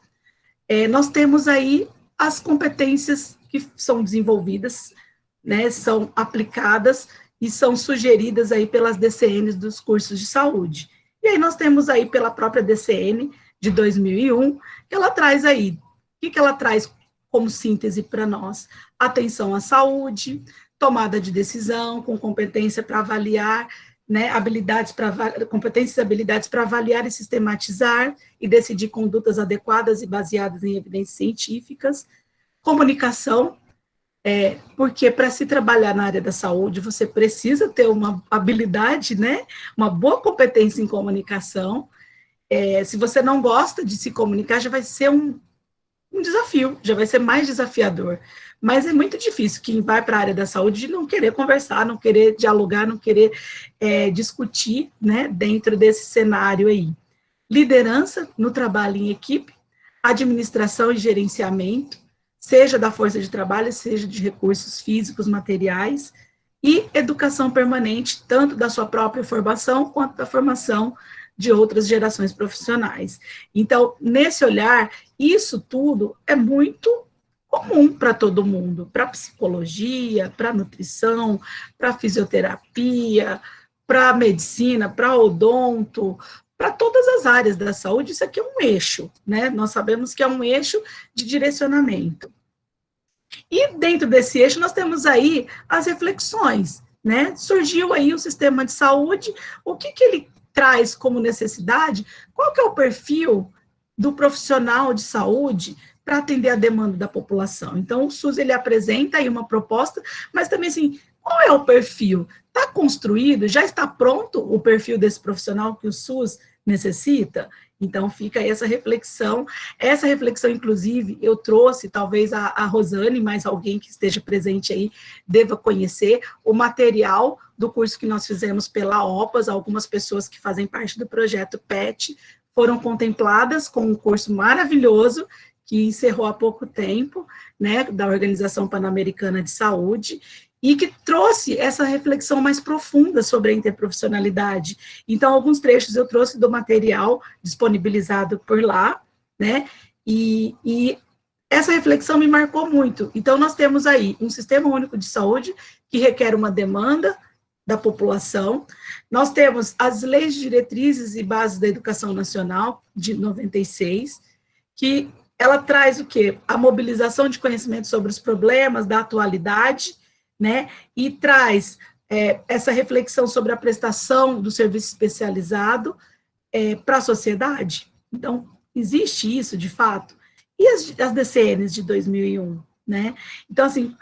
nós temos aí as competências que são desenvolvidas, né, são aplicadas e são sugeridas aí pelas DCNs dos cursos de saúde. E aí nós temos aí pela própria DCN de 2001, que ela traz aí, o que ela traz como síntese para nós? Atenção à saúde, tomada de decisão, com competência para avaliar né, competências e habilidades para avaliar e sistematizar e decidir condutas adequadas e baseadas em evidências científicas. Comunicação, porque para se trabalhar na área da saúde, você precisa ter uma habilidade, né, uma boa competência em comunicação. Se você não gosta de se comunicar, já vai ser um desafio, já vai ser mais desafiador. Mas é muito difícil quem vai para a área da saúde não querer conversar, não querer dialogar, não querer discutir, né, dentro desse cenário aí. Liderança no trabalho em equipe, administração e gerenciamento, seja da força de trabalho, seja de recursos físicos, materiais, e educação permanente, tanto da sua própria formação, quanto da formação de outras gerações profissionais. Então, nesse olhar, isso tudo é muito comum para todo mundo, para psicologia, para nutrição, para fisioterapia, para medicina, para odonto, para todas as áreas da saúde. Isso aqui é um eixo, né? Nós sabemos que é um eixo de direcionamento. E dentro desse eixo nós temos aí as reflexões, né? Surgiu aí o sistema de saúde, o que ele traz como necessidade, qual que é o perfil do profissional de saúde para atender a demanda da população. Então, o SUS, ele apresenta aí uma proposta, mas também, assim, qual é o perfil? Está construído, já está pronto o perfil desse profissional que o SUS necessita? Então, fica aí essa reflexão, inclusive, eu trouxe, talvez a Rosane, mais alguém que esteja presente aí, deva conhecer, o material do curso que nós fizemos pela OPAS, algumas pessoas que fazem parte do projeto PET, foram contempladas com um curso maravilhoso, que encerrou há pouco tempo, né, da Organização Pan-Americana de Saúde, e que trouxe essa reflexão mais profunda sobre a interprofissionalidade. Então, alguns trechos eu trouxe do material disponibilizado por lá, né, e essa reflexão me marcou muito. Então, nós temos aí um sistema único de saúde que requer uma demanda da população, nós temos as leis de diretrizes e bases da educação nacional, de 96, que ela traz o quê? A mobilização de conhecimento sobre os problemas da atualidade, né, e traz essa reflexão sobre a prestação do serviço especializado para a sociedade. Então, existe isso, de fato. E as DCNs de 2001, né? Então, assim,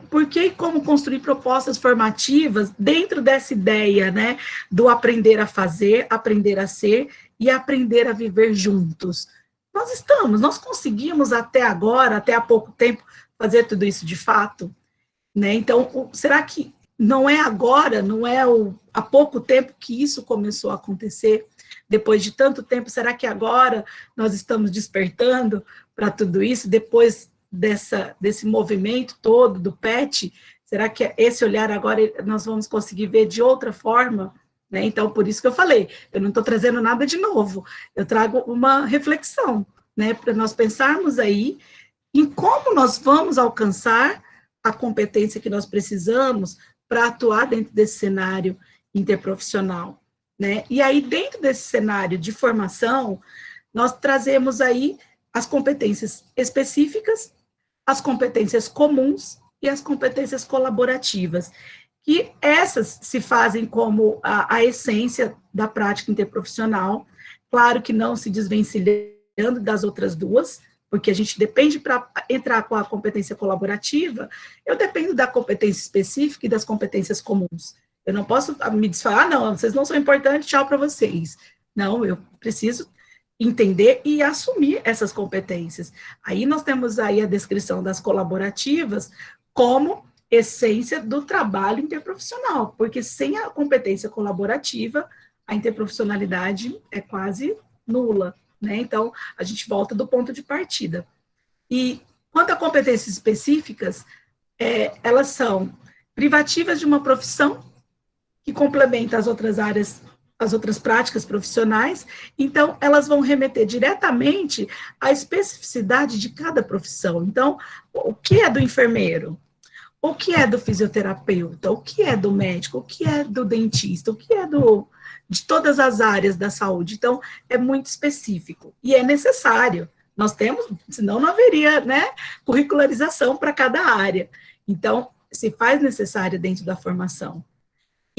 por que e como construir propostas formativas dentro dessa ideia, né, do aprender a fazer, aprender a ser e aprender a viver juntos? Nós conseguimos até agora, até há pouco tempo, fazer tudo isso de fato, né? Então, será que não é agora, não é há pouco tempo que isso começou a acontecer? Depois de tanto tempo, será que agora nós estamos despertando para tudo isso, depois desse movimento todo do PET? Será que esse olhar agora nós vamos conseguir ver de outra forma? Né? Então, por isso que eu falei, eu não estou trazendo nada de novo, eu trago uma reflexão, né, para nós pensarmos aí em como nós vamos alcançar a competência que nós precisamos para atuar dentro desse cenário interprofissional, né? E aí, dentro desse cenário de formação, nós trazemos aí as competências específicas, as competências comuns e as competências colaborativas, que essas se fazem como a essência da prática interprofissional, claro que não se desvencilhando das outras duas, porque a gente depende, para entrar com a competência colaborativa, eu dependo da competência específica e das competências comuns. Eu não posso me desfalar, não, vocês não são importantes, tchau para vocês. Não, eu preciso entender e assumir essas competências. Aí nós temos aí a descrição das colaborativas como essência do trabalho interprofissional, porque sem a competência colaborativa, a interprofissionalidade é quase nula, né? Então, a gente volta do ponto de partida. E quanto a competências específicas, elas são privativas de uma profissão que complementa as outras áreas, as outras práticas profissionais, então elas vão remeter diretamente à especificidade de cada profissão. Então, o que é do enfermeiro? O que é do fisioterapeuta? O que é do médico? O que é do dentista? O que é de todas as áreas da saúde? Então, é muito específico e é necessário. Nós temos, senão não haveria, né, curricularização para cada área. Então, se faz necessário dentro da formação.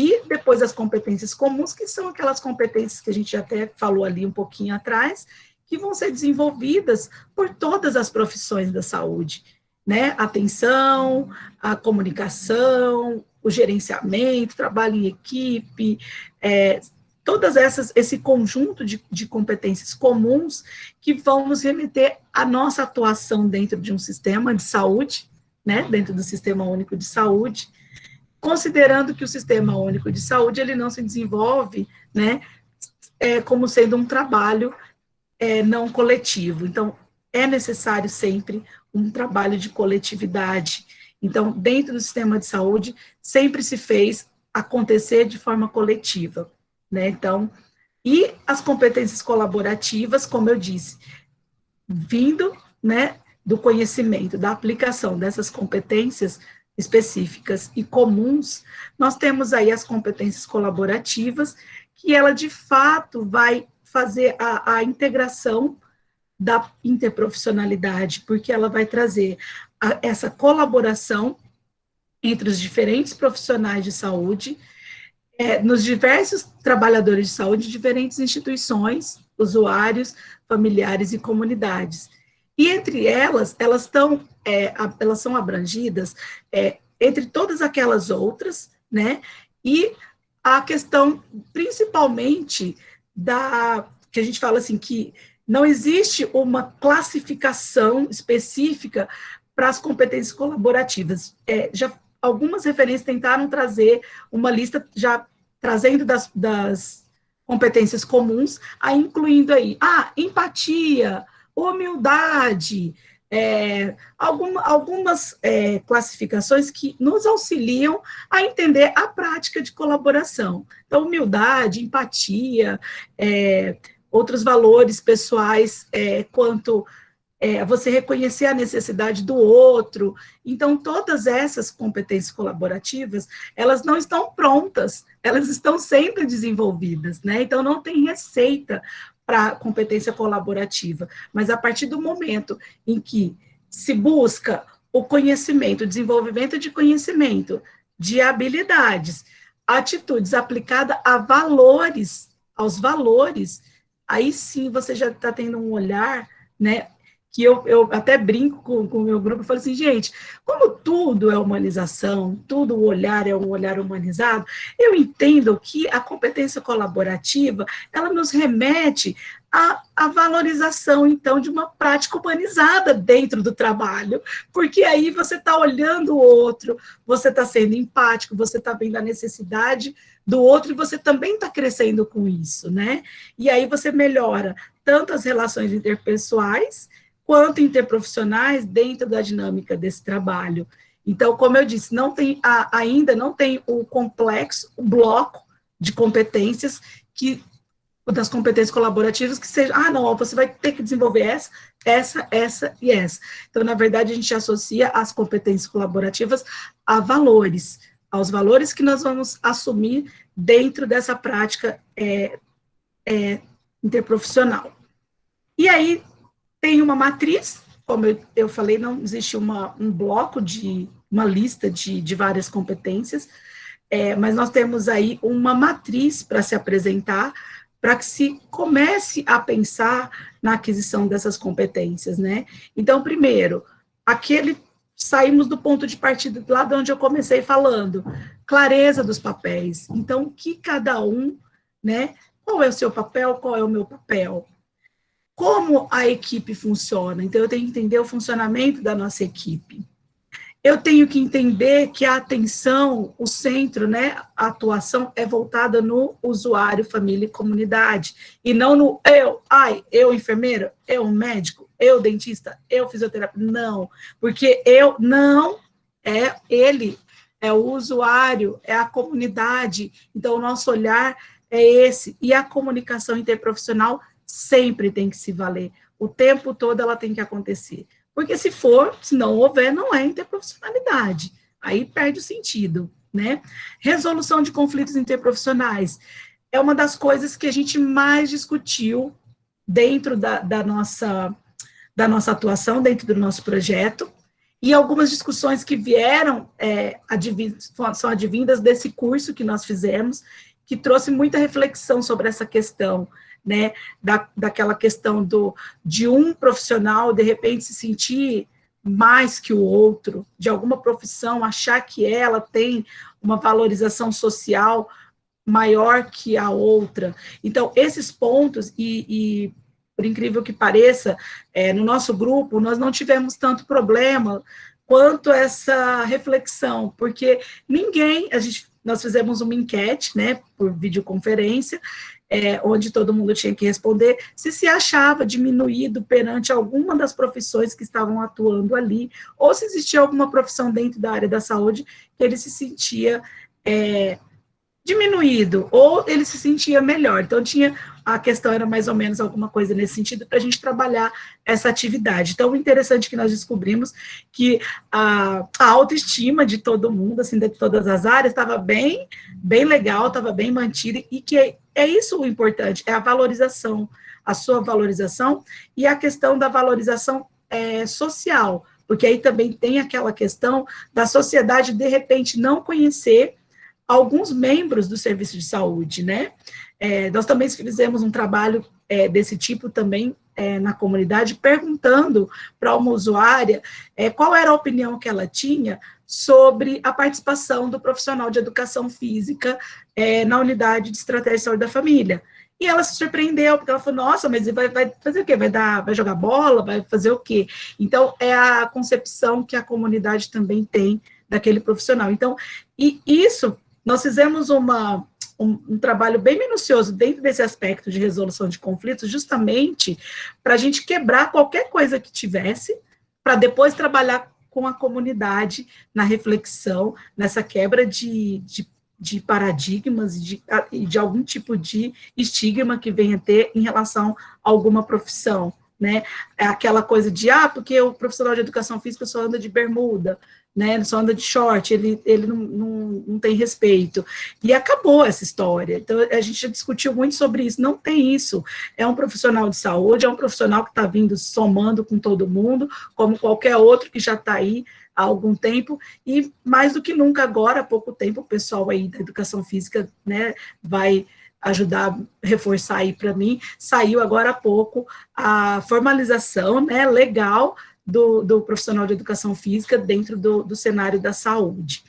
E depois as competências comuns, que são aquelas competências que a gente até falou ali um pouquinho atrás, que vão ser desenvolvidas por todas as profissões da saúde, né? Atenção, a comunicação, o gerenciamento, trabalho em equipe, todas esse conjunto de competências comuns que vão nos remeter à nossa atuação dentro de um sistema de saúde, né? Dentro do Sistema Único de Saúde, considerando que o Sistema Único de Saúde, ele não se desenvolve, né, como sendo um trabalho não coletivo. Então, é necessário sempre um trabalho de coletividade. Então, dentro do sistema de saúde, sempre se fez acontecer de forma coletiva, né? Então, e as competências colaborativas, como eu disse, vindo, né, do conhecimento, da aplicação dessas competências específicas e comuns, nós temos aí as competências colaborativas, que ela, de fato, vai fazer a integração da interprofissionalidade, porque ela vai trazer essa colaboração entre os diferentes profissionais de saúde, nos diversos trabalhadores de saúde, de diferentes instituições, usuários, familiares e comunidades. E entre elas são abrangidas entre todas aquelas outras, né, e a questão, principalmente, que a gente fala assim, que não existe uma classificação específica para as competências colaborativas. Algumas referências tentaram trazer uma lista, já trazendo das competências comuns, incluindo aí, empatia, humildade, algumas classificações que nos auxiliam a entender a prática de colaboração. Então, humildade, empatia, outros valores pessoais, quanto você reconhecer a necessidade do outro. Então, todas essas competências colaborativas, elas não estão prontas, elas estão sendo desenvolvidas, né? Então, não tem receita para competência colaborativa, mas a partir do momento em que se busca o conhecimento, o desenvolvimento de conhecimento, de habilidades, atitudes aplicadas a valores, aos valores, aí sim você já está tendo um olhar, né, que eu até brinco com o meu grupo, eu falo assim, gente, como tudo é humanização, tudo o olhar é um olhar humanizado, eu entendo que a competência colaborativa, ela nos remete à valorização, então, de uma prática humanizada dentro do trabalho, porque aí você está olhando o outro, você está sendo empático, você está vendo a necessidade do outro, e você também está crescendo com isso, né? E aí você melhora tanto as relações interpessoais, quanto interprofissionais dentro da dinâmica desse trabalho. Então, como eu disse, ainda não tem o complexo, o bloco de competências das competências colaborativas que seja, não, você vai ter que desenvolver essa e essa. Então, na verdade, a gente associa as competências colaborativas a valores, aos valores que nós vamos assumir dentro dessa prática interprofissional. E aí, tem uma matriz, como eu falei, não existe um bloco uma lista de várias competências, mas nós temos aí uma matriz para se apresentar, para que se comece a pensar na aquisição dessas competências, né? Então, primeiro, saímos do ponto de partida, lá de onde eu comecei falando, clareza dos papéis. Então, o que cada um, né? Qual é o seu papel, qual é o meu papel? Como a equipe funciona? Então, eu tenho que entender o funcionamento da nossa equipe. Eu tenho que entender que a atenção, o centro, né, a atuação é voltada no usuário, família e comunidade, e não no eu enfermeira, eu médico, eu dentista, eu fisioterapeuta, não, porque não é ele, é o usuário, é a comunidade, então o nosso olhar é esse, e a comunicação interprofissional sempre tem que se valer, o tempo todo ela tem que acontecer, porque se não houver, não é interprofissionalidade, aí perde o sentido, né? Resolução de conflitos interprofissionais é uma das coisas que a gente mais discutiu dentro da nossa atuação, dentro do nosso projeto, e algumas discussões que vieram são advindas desse curso que nós fizemos, que trouxe muita reflexão sobre essa questão, né, daquela questão de um profissional, de repente, se sentir mais que o outro, de alguma profissão, achar que ela tem uma valorização social maior que a outra. Então, esses pontos, e por incrível que pareça, no nosso grupo, nós não tivemos tanto problema quanto essa reflexão, porque nós fizemos uma enquete, né, por videoconferência, onde todo mundo tinha que responder se achava diminuído perante alguma das profissões que estavam atuando ali, ou se existia alguma profissão dentro da área da saúde que ele se sentia diminuído, ou ele se sentia melhor. Então, a questão era mais ou menos alguma coisa nesse sentido, para a gente trabalhar essa atividade. Então, o interessante é que nós descobrimos que a autoestima de todo mundo, assim, de todas as áreas, estava bem legal, estava bem mantida, e que é isso o importante, é a valorização, a sua valorização, e a questão da valorização social, porque aí também tem aquela questão da sociedade, de repente, não conhecer alguns membros do serviço de saúde, né? Nós também fizemos um trabalho desse tipo também na comunidade, perguntando para uma usuária qual era a opinião que ela tinha sobre a participação do profissional de educação física na unidade de estratégia de saúde da família. E ela se surpreendeu, porque ela falou, nossa, mas vai fazer o quê? Vai jogar bola? Vai fazer o quê? Então, é a concepção que a comunidade também tem daquele profissional. Então, e isso, nós fizemos um trabalho bem minucioso dentro desse aspecto de resolução de conflitos, justamente para a gente quebrar qualquer coisa que tivesse, para depois trabalhar com a comunidade na reflexão, nessa quebra de paradigmas e de algum tipo de estigma que venha ter em relação a alguma profissão, né? É aquela coisa de, porque o profissional de educação física só anda de bermuda, né? Só anda de short, ele não tem respeito. E acabou essa história. Então, a gente já discutiu muito sobre isso. Não tem isso. É um profissional de saúde, é um profissional que está vindo somando com todo mundo, como qualquer outro que já está aí há algum tempo, e mais do que nunca agora, há pouco tempo, o pessoal aí da educação física, né, vai ajudar a reforçar aí para mim, saiu agora há pouco a formalização, né, legal do profissional de educação física dentro do cenário da saúde.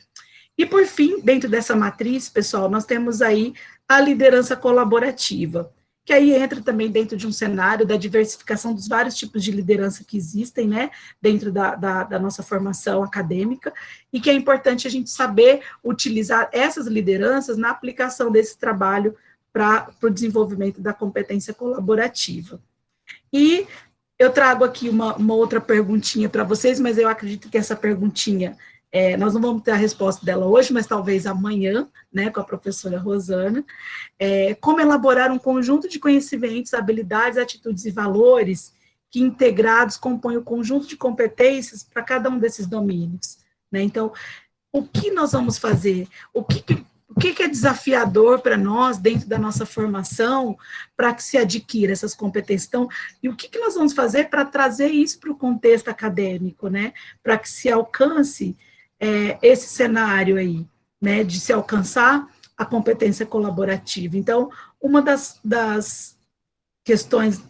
E, por fim, dentro dessa matriz, pessoal, nós temos aí a liderança colaborativa, que aí entra também dentro de um cenário da diversificação dos vários tipos de liderança que existem, né, dentro da nossa formação acadêmica, e que é importante a gente saber utilizar essas lideranças na aplicação desse trabalho para o desenvolvimento da competência colaborativa. E eu trago aqui uma outra perguntinha para vocês, mas eu acredito que essa perguntinha, nós não vamos ter a resposta dela hoje, mas talvez amanhã, né, com a professora Rosana. Como elaborar um conjunto de conhecimentos, habilidades, atitudes e valores que integrados compõem o conjunto de competências para cada um desses domínios, né? Então, o que nós vamos fazer? O que é desafiador para nós, dentro da nossa formação, para que se adquira essas competências? Então, e o que nós vamos fazer para trazer isso para o contexto acadêmico, né? Para que se alcance esse cenário aí, né? De se alcançar a competência colaborativa. Então, uma das questões,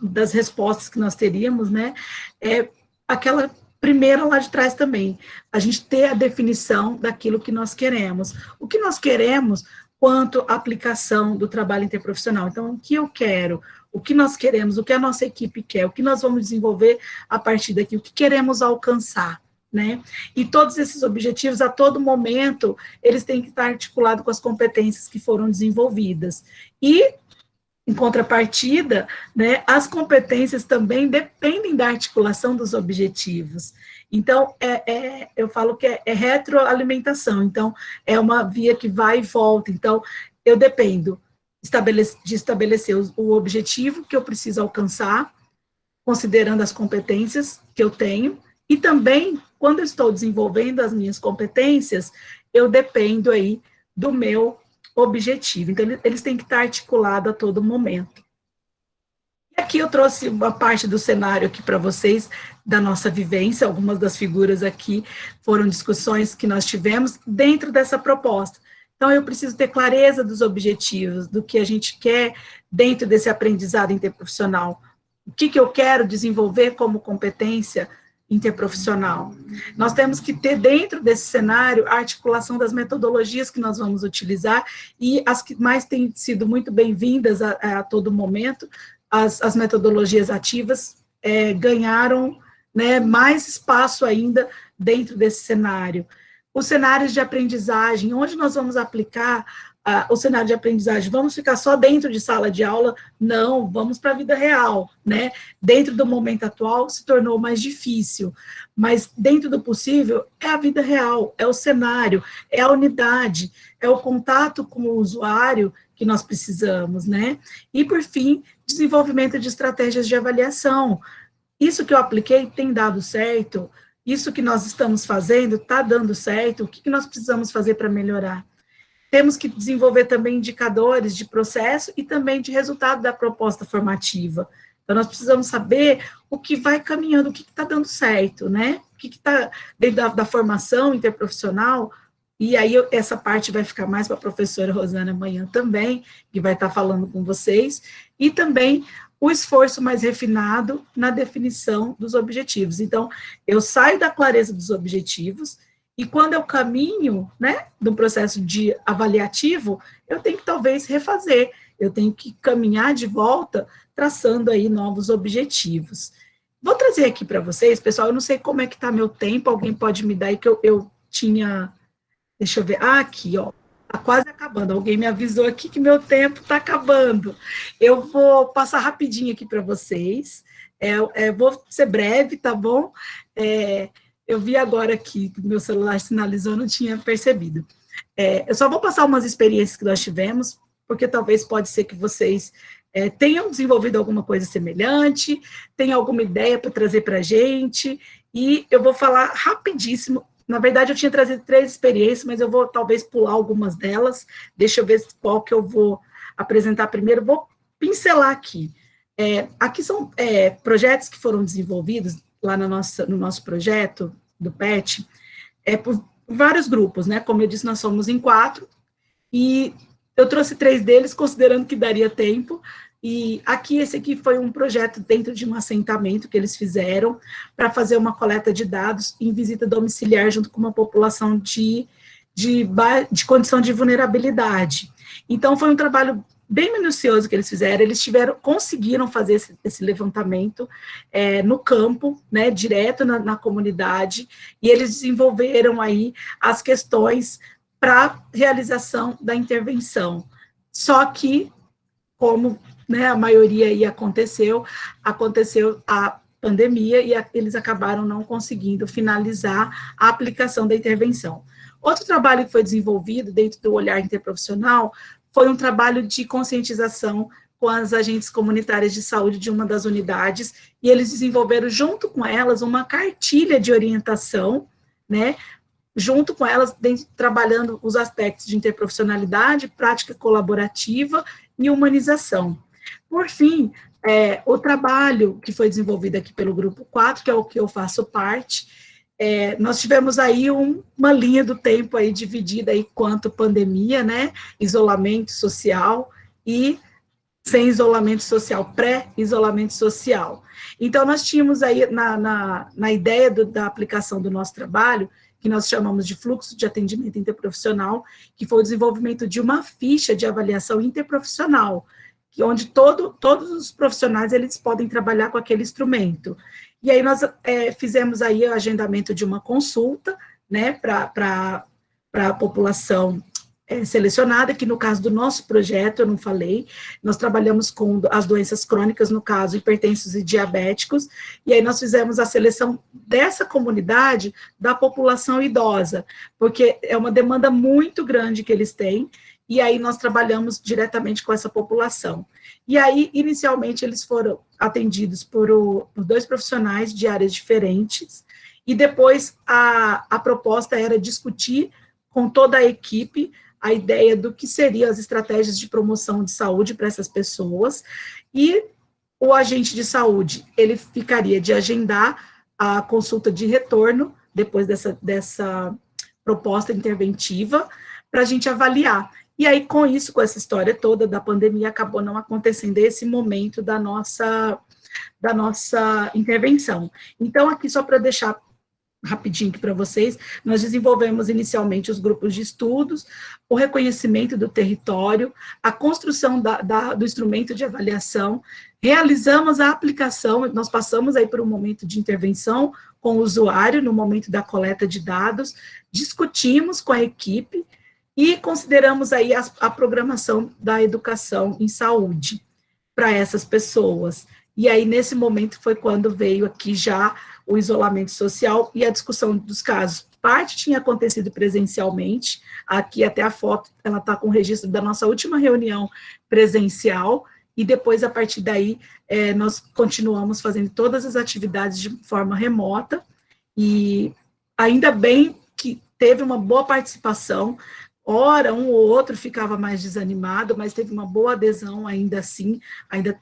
das respostas que nós teríamos, né? É aquela primeira lá de trás também, a gente ter a definição daquilo que nós queremos. O que nós queremos quanto à aplicação do trabalho interprofissional. Então, o que eu quero, o que nós queremos, o que a nossa equipe quer, o que nós vamos desenvolver a partir daqui, o que queremos alcançar, né? E todos esses objetivos, a todo momento, eles têm que estar articulados com as competências que foram desenvolvidas. E, em contrapartida, né, as competências também dependem da articulação dos objetivos. Então, eu falo que é retroalimentação, então, é uma via que vai e volta. Então, eu dependo de estabelecer o objetivo que eu preciso alcançar, considerando as competências que eu tenho, e também, quando eu estou desenvolvendo as minhas competências, eu dependo aí do meu objetivo. Então, eles têm que estar articulados a todo momento. Aqui eu trouxe uma parte do cenário aqui para vocês, da nossa vivência, algumas das figuras aqui foram discussões que nós tivemos dentro dessa proposta. Então, eu preciso ter clareza dos objetivos, do que a gente quer dentro desse aprendizado interprofissional. O que eu quero desenvolver como competência interprofissional. Nós temos que ter dentro desse cenário a articulação das metodologias que nós vamos utilizar e as que mais têm sido muito bem-vindas a todo momento, as metodologias ativas ganharam, né, mais espaço ainda dentro desse cenário. Os cenários de aprendizagem, onde nós vamos aplicar o cenário de aprendizagem? Vamos ficar só dentro de sala de aula? Não, vamos para a vida real, né? Dentro do momento atual se tornou mais difícil, mas dentro do possível é a vida real, é o cenário, é a unidade, é o contato com o usuário que nós precisamos, né? E, por fim, desenvolvimento de estratégias de avaliação. Isso que eu apliquei tem dado certo? Isso que nós estamos fazendo está dando certo? O que nós precisamos fazer para melhorar? Temos que desenvolver também indicadores de processo e também de resultado da proposta formativa. Então, nós precisamos saber o que vai caminhando, o que está dando certo, né? O que está dentro da formação interprofissional. E aí, essa parte vai ficar mais para a professora Rosana amanhã também, que vai estar falando com vocês. E também o esforço mais refinado na definição dos objetivos. Então, eu saio da clareza dos objetivos, e quando eu caminho, né, do processo de avaliativo, eu tenho que talvez refazer, eu tenho que caminhar de volta, traçando aí novos objetivos. Vou trazer aqui para vocês, pessoal, eu não sei como é que está meu tempo, alguém pode me dar aí que eu tinha, deixa eu ver, aqui, ó, está quase acabando, alguém me avisou aqui que meu tempo está acabando. Eu vou passar rapidinho aqui para vocês, vou ser breve, tá bom? Eu vi agora que meu celular sinalizou, não tinha percebido. Eu só vou passar umas experiências que nós tivemos, porque talvez pode ser que vocês tenham desenvolvido alguma coisa semelhante, tenham alguma ideia para trazer para a gente, e eu vou falar rapidíssimo. Na verdade, eu tinha trazido 3 experiências, mas eu vou talvez pular algumas delas. Deixa eu ver qual que eu vou apresentar primeiro. Vou pincelar aqui. Aqui são projetos que foram desenvolvidos lá no nosso projeto do PET, por vários grupos, né? Como eu disse, nós somos em 4, e eu trouxe 3 deles, considerando que daria tempo, e esse aqui foi um projeto dentro de um assentamento que eles fizeram para fazer uma coleta de dados em visita domiciliar junto com uma população de condição de vulnerabilidade. Então, foi um trabalho bem minucioso que eles fizeram, eles conseguiram fazer esse levantamento no campo, né, direto na comunidade, e eles desenvolveram aí as questões para realização da intervenção. Só que, como, né, a maioria aí aconteceu a pandemia e eles acabaram não conseguindo finalizar a aplicação da intervenção. Outro trabalho que foi desenvolvido dentro do olhar interprofissional foi um trabalho de conscientização com as agentes comunitárias de saúde de uma das unidades, e eles desenvolveram junto com elas uma cartilha de orientação, né, junto com elas, trabalhando os aspectos de interprofissionalidade, prática colaborativa e humanização. Por fim, o trabalho que foi desenvolvido aqui pelo Grupo 4, que é o que eu faço parte, nós tivemos aí uma linha do tempo aí dividida aí quanto pandemia, né, isolamento social e sem isolamento social, pré-isolamento social. Então, nós tínhamos aí na ideia da aplicação do nosso trabalho, que nós chamamos de fluxo de atendimento interprofissional, que foi o desenvolvimento de uma ficha de avaliação interprofissional, onde todos os profissionais eles podem trabalhar com aquele instrumento. E aí nós fizemos aí o agendamento de uma consulta, né, para a população selecionada, que no caso do nosso projeto, eu não falei, nós trabalhamos com as doenças crônicas, no caso, hipertensos e diabéticos, e aí nós fizemos a seleção dessa comunidade da população idosa, porque é uma demanda muito grande que eles têm, e aí nós trabalhamos diretamente com essa população. E aí, inicialmente, eles foram atendidos por 2 profissionais de áreas diferentes, e depois a proposta era discutir com toda a equipe a ideia do que seriam as estratégias de promoção de saúde para essas pessoas, e O agente de saúde, ele ficaria de agendar a consulta de retorno, depois dessa proposta interventiva, para a gente avaliar. E aí, com isso, com essa história toda da pandemia, acabou não acontecendo esse momento da nossa intervenção. Então, aqui, só para deixar rapidinho aqui para vocês, nós desenvolvemos inicialmente os grupos de estudos, o reconhecimento do território, a construção do instrumento de avaliação, realizamos a aplicação, nós passamos aí por um momento de intervenção com o usuário, no momento da coleta de dados, discutimos com a equipe e consideramos aí a programação da educação em saúde para essas pessoas. E aí, nesse momento, foi quando veio aqui já o isolamento social e a discussão dos casos. Parte tinha acontecido presencialmente, aqui até a foto, ela está com o registro da nossa última reunião presencial, e depois, a partir daí, nós continuamos fazendo todas as atividades de forma remota, e ainda bem que teve uma boa participação. Ora, um ou outro ficava mais desanimado, mas teve uma boa adesão ainda assim, ainda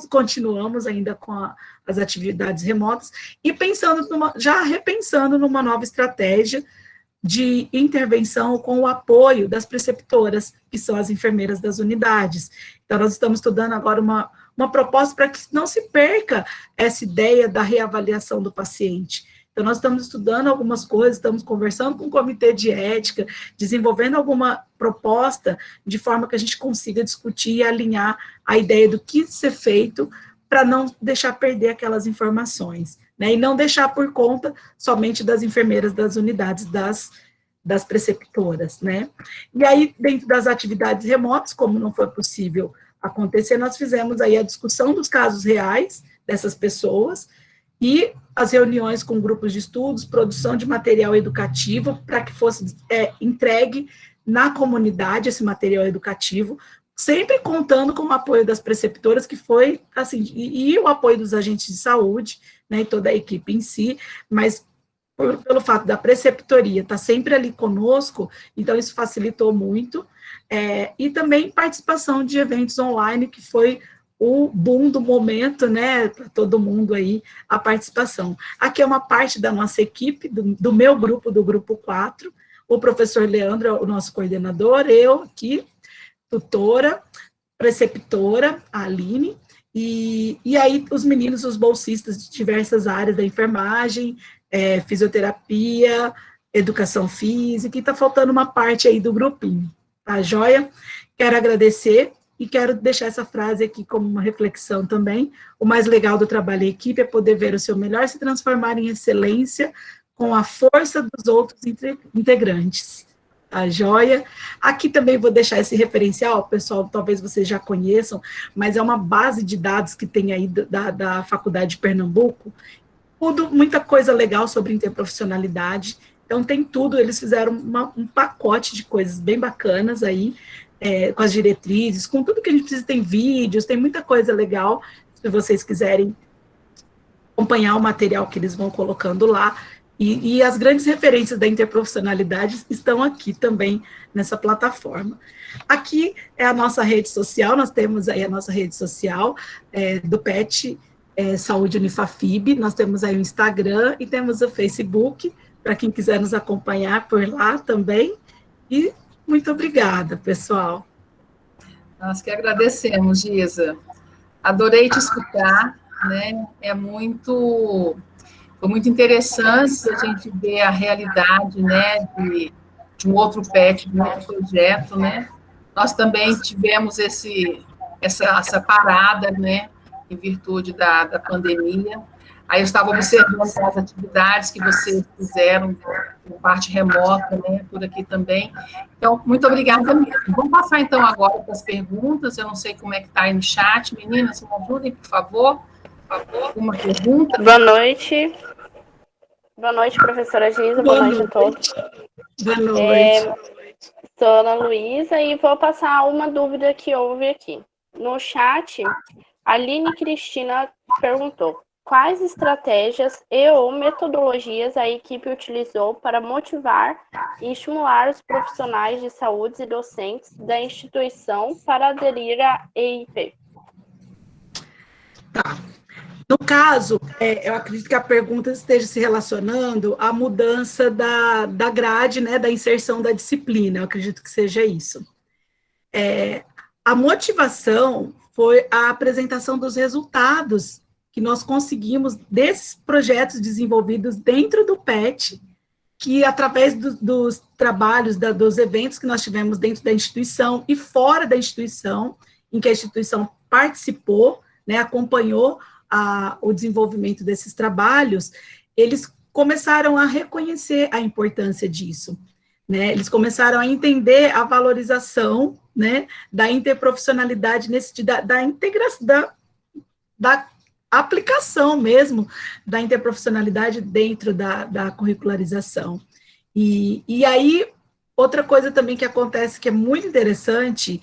continuamos ainda com as atividades remotas, e já repensando numa nova estratégia de intervenção com o apoio das preceptoras, que são as enfermeiras das unidades. Então, nós estamos estudando agora uma proposta para que não se perca essa ideia da reavaliação do paciente. Então, nós estamos estudando algumas coisas, estamos conversando com o comitê de ética, desenvolvendo alguma proposta de forma que a gente consiga discutir e alinhar a ideia do que ser feito para não deixar perder aquelas informações, né, e não deixar por conta somente das enfermeiras das unidades, das preceptoras, né. E aí, dentro das atividades remotas, como não foi possível acontecer, nós fizemos aí a discussão dos casos reais dessas pessoas, e as reuniões com grupos de estudos, produção de material educativo, para que fosse entregue na comunidade esse material educativo, sempre contando com o apoio das preceptoras, que foi, assim, e o apoio dos agentes de saúde, né, e toda a equipe em si, mas pelo fato da preceptoria estar sempre ali conosco, então isso facilitou muito, e também participação de eventos online, que foi o boom do momento, né, para todo mundo aí, a participação. Aqui é uma parte da nossa equipe, do meu grupo, do grupo 4, o professor Leandro é o nosso coordenador, eu aqui, tutora, preceptora, a Aline, e aí os meninos, os bolsistas de diversas áreas da enfermagem, fisioterapia, educação física, e está faltando uma parte aí do grupinho, tá joia? Quero agradecer, e quero deixar essa frase aqui como uma reflexão também. O mais legal do trabalho em equipe é poder ver o seu melhor se transformar em excelência com a força dos outros integrantes. A joia. Aqui também vou deixar esse referencial, pessoal, talvez vocês já conheçam, mas é uma base de dados que tem aí da Faculdade de Pernambuco, muita coisa legal sobre interprofissionalidade, então tem tudo, eles fizeram um pacote de coisas bem bacanas aí, com as diretrizes, com tudo que a gente precisa, tem vídeos, tem muita coisa legal, se vocês quiserem acompanhar o material que eles vão colocando lá, e as grandes referências da interprofissionalidade estão aqui também, nessa plataforma. Aqui é a nossa rede social, nós temos aí a nossa rede social do PET Saúde Unifafib, nós temos aí o Instagram e temos o Facebook, para quem quiser nos acompanhar por lá também, e muito obrigada, pessoal.
Nós que agradecemos, Giza. Adorei te escutar, né? Foi muito interessante a gente ver a realidade, né, de um outro PET, de um outro projeto, né? Nós também tivemos essa parada, né, em virtude da pandemia. Aí eu estava observando as atividades que vocês fizeram, em parte remota, né, por aqui também. Então, muito obrigada mesmo. Vamos passar, então, agora para as perguntas. Eu não sei como é que está aí no chat. Meninas, me ajudem, por favor. Uma pergunta.
Boa noite. Boa noite, professora Giza. Boa noite a todos.
Boa noite.
Sou Ana Luísa e vou passar uma dúvida que houve aqui. No chat, a Aline Cristina perguntou: quais estratégias ou metodologias a equipe utilizou para motivar e estimular os profissionais de saúde e docentes da instituição para aderir à EIP?
Tá. No caso, eu acredito que a pergunta esteja se relacionando à mudança da grade, né, da inserção da disciplina, eu acredito que seja isso. A motivação foi a apresentação dos resultados que nós conseguimos desses projetos desenvolvidos dentro do PET, que através dos trabalhos, dos eventos que nós tivemos dentro da instituição e fora da instituição, em que a instituição participou, né, acompanhou o desenvolvimento desses trabalhos, eles começaram a reconhecer a importância disso, né, eles começaram a entender a valorização, né, da interprofissionalidade, da integração, da aplicação mesmo da interprofissionalidade dentro da curricularização. E aí, outra coisa também que acontece que é muito interessante,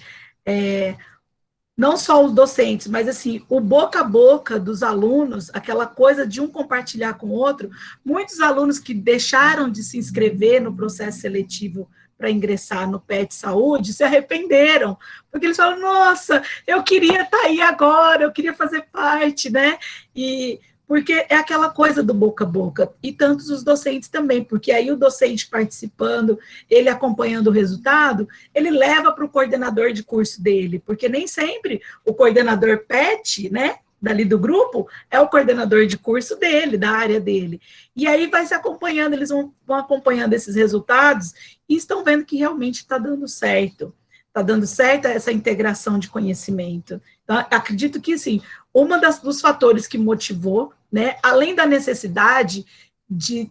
não só os docentes, mas assim, o boca a boca dos alunos, aquela coisa de um compartilhar com o outro, muitos alunos que deixaram de se inscrever no processo seletivo para ingressar no PET Saúde, se arrependeram, porque eles falam, nossa, eu queria estar aí agora, eu queria fazer parte, né, e porque é aquela coisa do boca a boca, e tantos os docentes também, porque aí o docente participando, ele acompanhando o resultado, ele leva para o coordenador de curso dele, porque nem sempre o coordenador PET, né, dali do grupo, é o coordenador de curso dele, da área dele. E aí vai se acompanhando, eles vão acompanhando esses resultados e estão vendo que realmente está dando certo. Está dando certo essa integração de conhecimento. Então, acredito que, sim, dos fatores que motivou, né, além da necessidade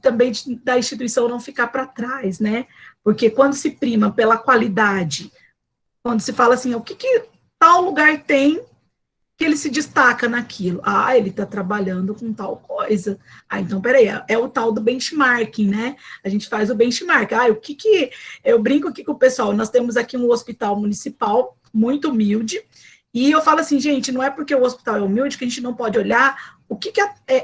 também da instituição não ficar para trás, né, porque quando se prima pela qualidade, quando se fala assim, o que tal lugar tem que ele se destaca naquilo. Ele está trabalhando com tal coisa. Então, peraí, é o tal do benchmarking, né? A gente faz o benchmark. Eu brinco aqui com o pessoal, nós temos aqui um hospital municipal muito humilde, e eu falo assim, gente, não é porque o hospital é humilde que a gente não pode olhar o que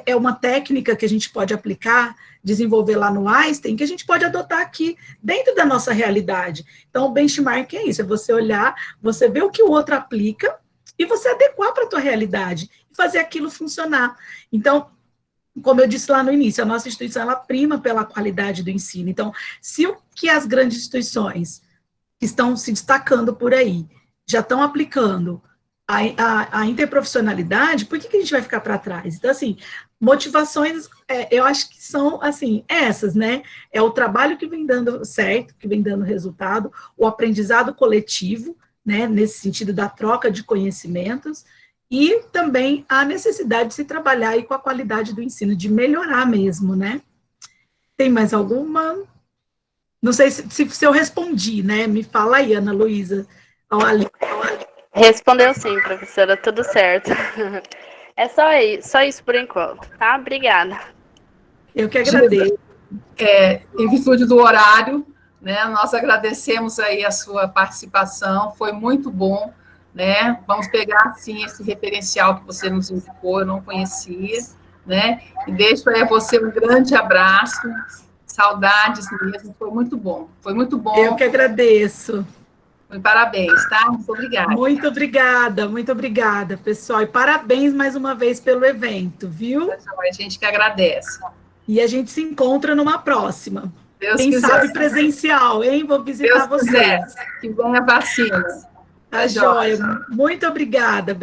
é uma técnica que a gente pode aplicar, desenvolver lá no Einstein, que a gente pode adotar aqui, dentro da nossa realidade. Então, o benchmark é isso, é você olhar, você ver o que o outro aplica, e você adequar para a tua realidade, e fazer aquilo funcionar. Então, como eu disse lá no início, a nossa instituição, ela prima pela qualidade do ensino. Então, se o que as grandes instituições que estão se destacando por aí, já estão aplicando a interprofissionalidade, por que a gente vai ficar para trás? Então, assim, motivações, eu acho que são, assim, essas, né? É o trabalho que vem dando certo, que vem dando resultado, o aprendizado coletivo, né, nesse sentido da troca de conhecimentos, e também a necessidade de se trabalhar aí com a qualidade do ensino, de melhorar mesmo, né? Tem mais alguma? Não sei se eu respondi, né? Me fala aí, Ana Luísa.
Respondeu sim, professora, tudo certo. É só isso por enquanto, tá? Obrigada.
Eu que agradeço.
Em virtude do horário, né, nós agradecemos aí a sua participação, foi muito bom, né, vamos pegar, sim, esse referencial que você nos indicou, eu não conhecia, né, e deixo aí a você um grande abraço, saudades mesmo, foi muito bom.
Eu que agradeço.
Parabéns, tá? Muito obrigada.
Muito obrigada, pessoal, e parabéns mais uma vez pelo evento, viu?
A gente que agradece.
E a gente se encontra numa próxima. Quem sabe presencial, hein? Vou visitar vocês.
Que venha a vacina.
Tá joia. Muito obrigada,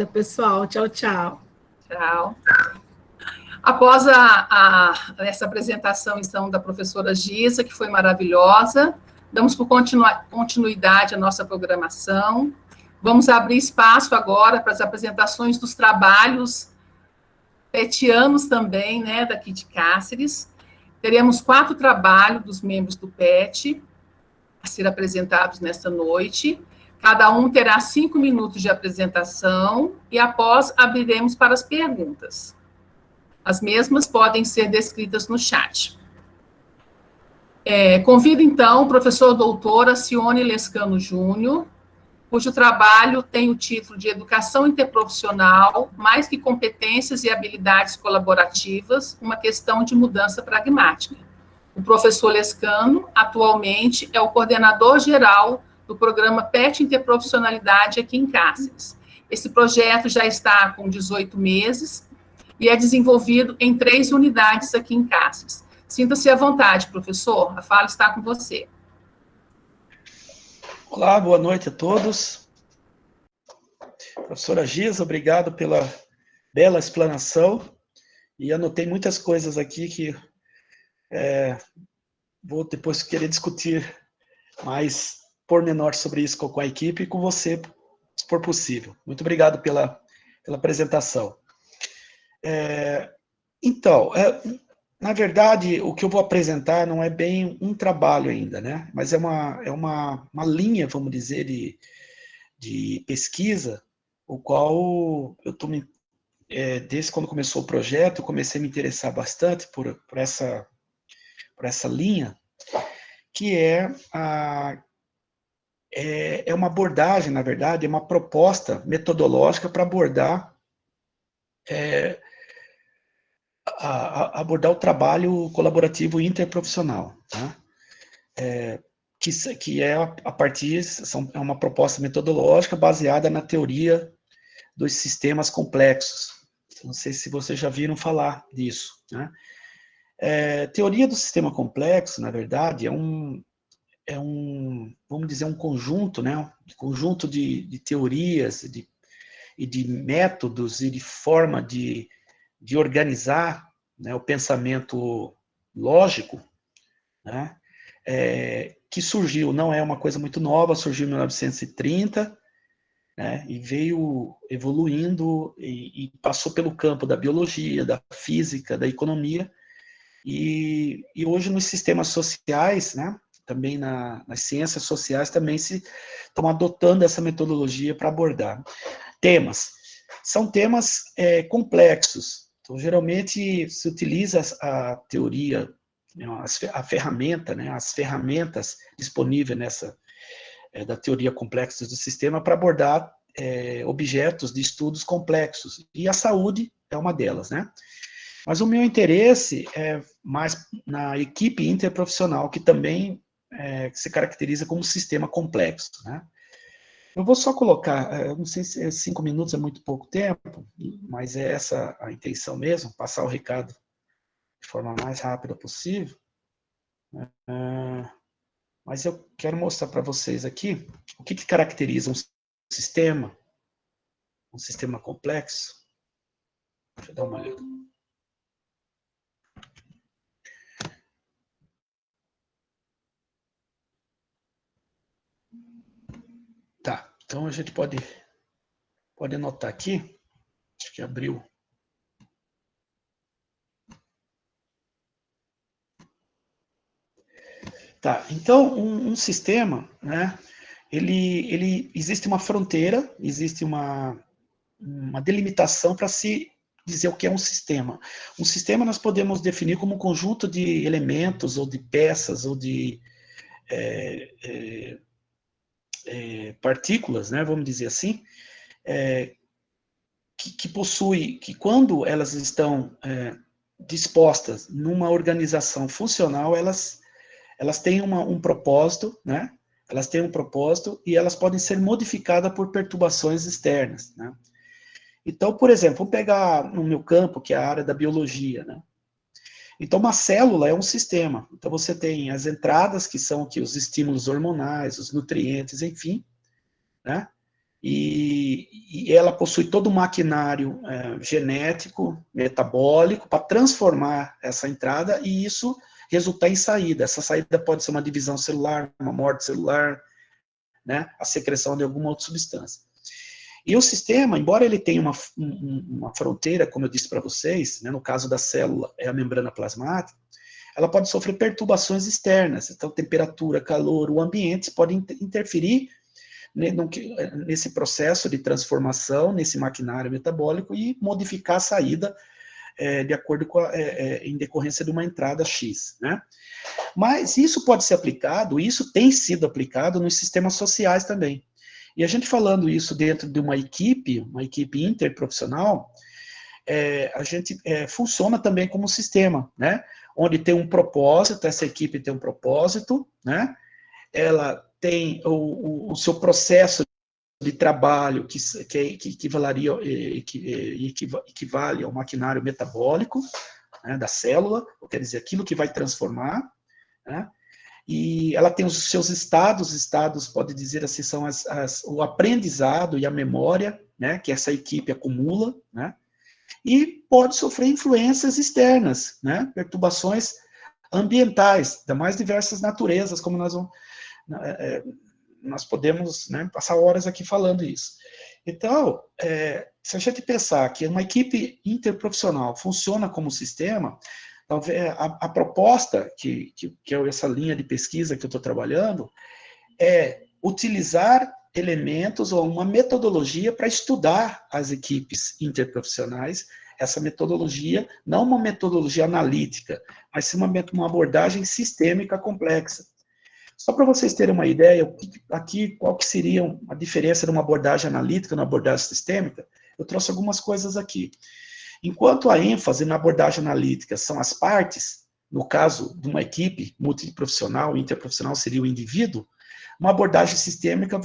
pessoal. Tchau, tchau.
Tchau. Após essa apresentação, então, da professora Gisa, que foi maravilhosa, damos por continuidade à nossa programação. Vamos abrir espaço agora para as apresentações dos trabalhos petianos também, né, daqui de Cáceres. Teremos 4 trabalhos dos membros do PET a ser apresentados nesta noite. Cada um terá 5 minutos de apresentação e, após, abriremos para as perguntas. As mesmas podem ser descritas no chat. Convido, então, o professor doutora Cione Lescano Júnior, cujo trabalho tem o título de Educação Interprofissional, mais que competências e habilidades colaborativas, uma questão de mudança pragmática. O professor Lescano, atualmente, é o coordenador geral do programa PET Interprofissionalidade aqui em Cáceres. Esse projeto já está com 18 meses e é desenvolvido em 3 unidades aqui em Cáceres. Sinta-se à vontade, professor, a fala está com você.
Olá, boa noite a todos. Professora Giza, obrigado pela bela explanação. E anotei muitas coisas aqui que vou depois querer discutir mais pormenor sobre isso com a equipe e com você, se for possível. Muito obrigado pela apresentação. Então, na verdade, o que eu vou apresentar não é bem um trabalho ainda, né? Mas é uma linha, vamos dizer, de pesquisa, o qual eu estou desde quando começou o projeto, eu comecei a me interessar bastante por essa linha, que é uma abordagem, na verdade, é uma proposta metodológica para abordar o trabalho colaborativo interprofissional, tá? Que é a partir, é uma proposta metodológica baseada na teoria dos sistemas complexos. Não sei se vocês já viram falar disso, né? Teoria do sistema complexo, na verdade, vamos dizer, um conjunto, né? Um conjunto de teorias e de métodos e de forma de organizar, né, o pensamento lógico, né? Que surgiu, não é uma coisa muito nova, surgiu em 1930, né, e veio evoluindo e passou pelo campo da biologia, da física, da economia, e hoje nos sistemas sociais, né, também nas ciências sociais, também se estão adotando essa metodologia para abordar temas. São temas complexos, então geralmente se utiliza a teoria, a ferramenta, né, as ferramentas disponíveis da teoria complexa do sistema para abordar objetos de estudos complexos, e a saúde é uma delas, né? Mas o meu interesse é mais na equipe interprofissional, que também se caracteriza como um sistema complexo, né? Eu vou só colocar, não sei se 5 minutos é muito pouco tempo, mas é essa a intenção mesmo, passar o recado de forma mais rápida possível. Mas eu quero mostrar para vocês aqui o que caracteriza um sistema complexo. Deixa eu dar uma olhada. Tá, então a gente pode anotar aqui, acho que abriu. Tá, então um sistema, né, ele existe uma fronteira, existe uma delimitação para se dizer o que é um sistema. Um sistema nós podemos definir como um conjunto de elementos, ou de peças, ou de partículas, né, vamos dizer assim, que possui, que quando elas estão dispostas numa organização funcional, elas têm um propósito, né? Elas têm um propósito e elas podem ser modificadas por perturbações externas, né? Então, por exemplo, vou pegar no meu campo, que é a área da biologia, né? Então, uma célula é um sistema. Então, você tem as entradas, que são aqui os estímulos hormonais, os nutrientes, enfim, né? E ela possui todo um maquinário genético, metabólico, para transformar essa entrada, e isso resultar em saída. Essa saída pode ser uma divisão celular, uma morte celular, né? A secreção de alguma outra substância. E o sistema, embora ele tenha uma fronteira, como eu disse para vocês, né, no caso da célula é a membrana plasmática, ela pode sofrer perturbações externas. Então, temperatura, calor, o ambiente podem interferir nesse processo de transformação, nesse maquinário metabólico, e modificar a saída de acordo com em decorrência de uma entrada X, né? Mas isso pode ser aplicado, isso tem sido aplicado nos sistemas sociais também. E a gente falando isso dentro de uma equipe interprofissional, a gente funciona também como um sistema, né? Onde tem um propósito, essa equipe tem um propósito, né? Ela tem o seu processo de trabalho que equivale ao maquinário metabólico, né, da célula, quer dizer, aquilo que vai transformar, né? E ela tem os seus estados, pode dizer assim, são o aprendizado e a memória, né, que essa equipe acumula, né, e pode sofrer influências externas, né, perturbações ambientais, da mais diversas naturezas, como nós podemos, né, passar horas aqui falando isso. Então, se a gente pensar que uma equipe interprofissional funciona como sistema, talvez a proposta, que é essa linha de pesquisa que eu estou trabalhando, é utilizar elementos ou uma metodologia para estudar as equipes interprofissionais, essa metodologia, não uma metodologia analítica, mas sim uma abordagem sistêmica complexa. Só para vocês terem uma ideia, aqui, qual que seria a diferença de uma abordagem analítica e uma abordagem sistêmica, eu trouxe algumas coisas aqui. Enquanto a ênfase na abordagem analítica são as partes, no caso de uma equipe multiprofissional, interprofissional seria o indivíduo, uma abordagem sistêmica,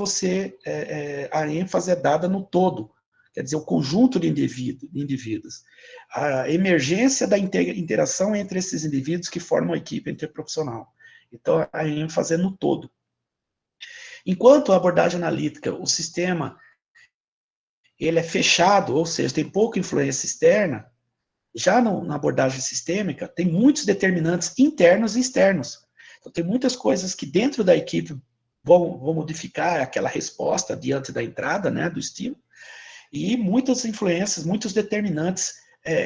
a ênfase é dada no todo, quer dizer, o conjunto de indivíduos, a emergência da interação entre esses indivíduos que formam a equipe interprofissional. Então, a ênfase é no todo. Enquanto a abordagem analítica, o sistema, ele é fechado, ou seja, tem pouca influência externa, já na abordagem sistêmica, tem muitos determinantes internos e externos. Então, tem muitas coisas que dentro da equipe vão modificar aquela resposta diante da entrada, né, do estímulo, e muitas influências, muitos determinantes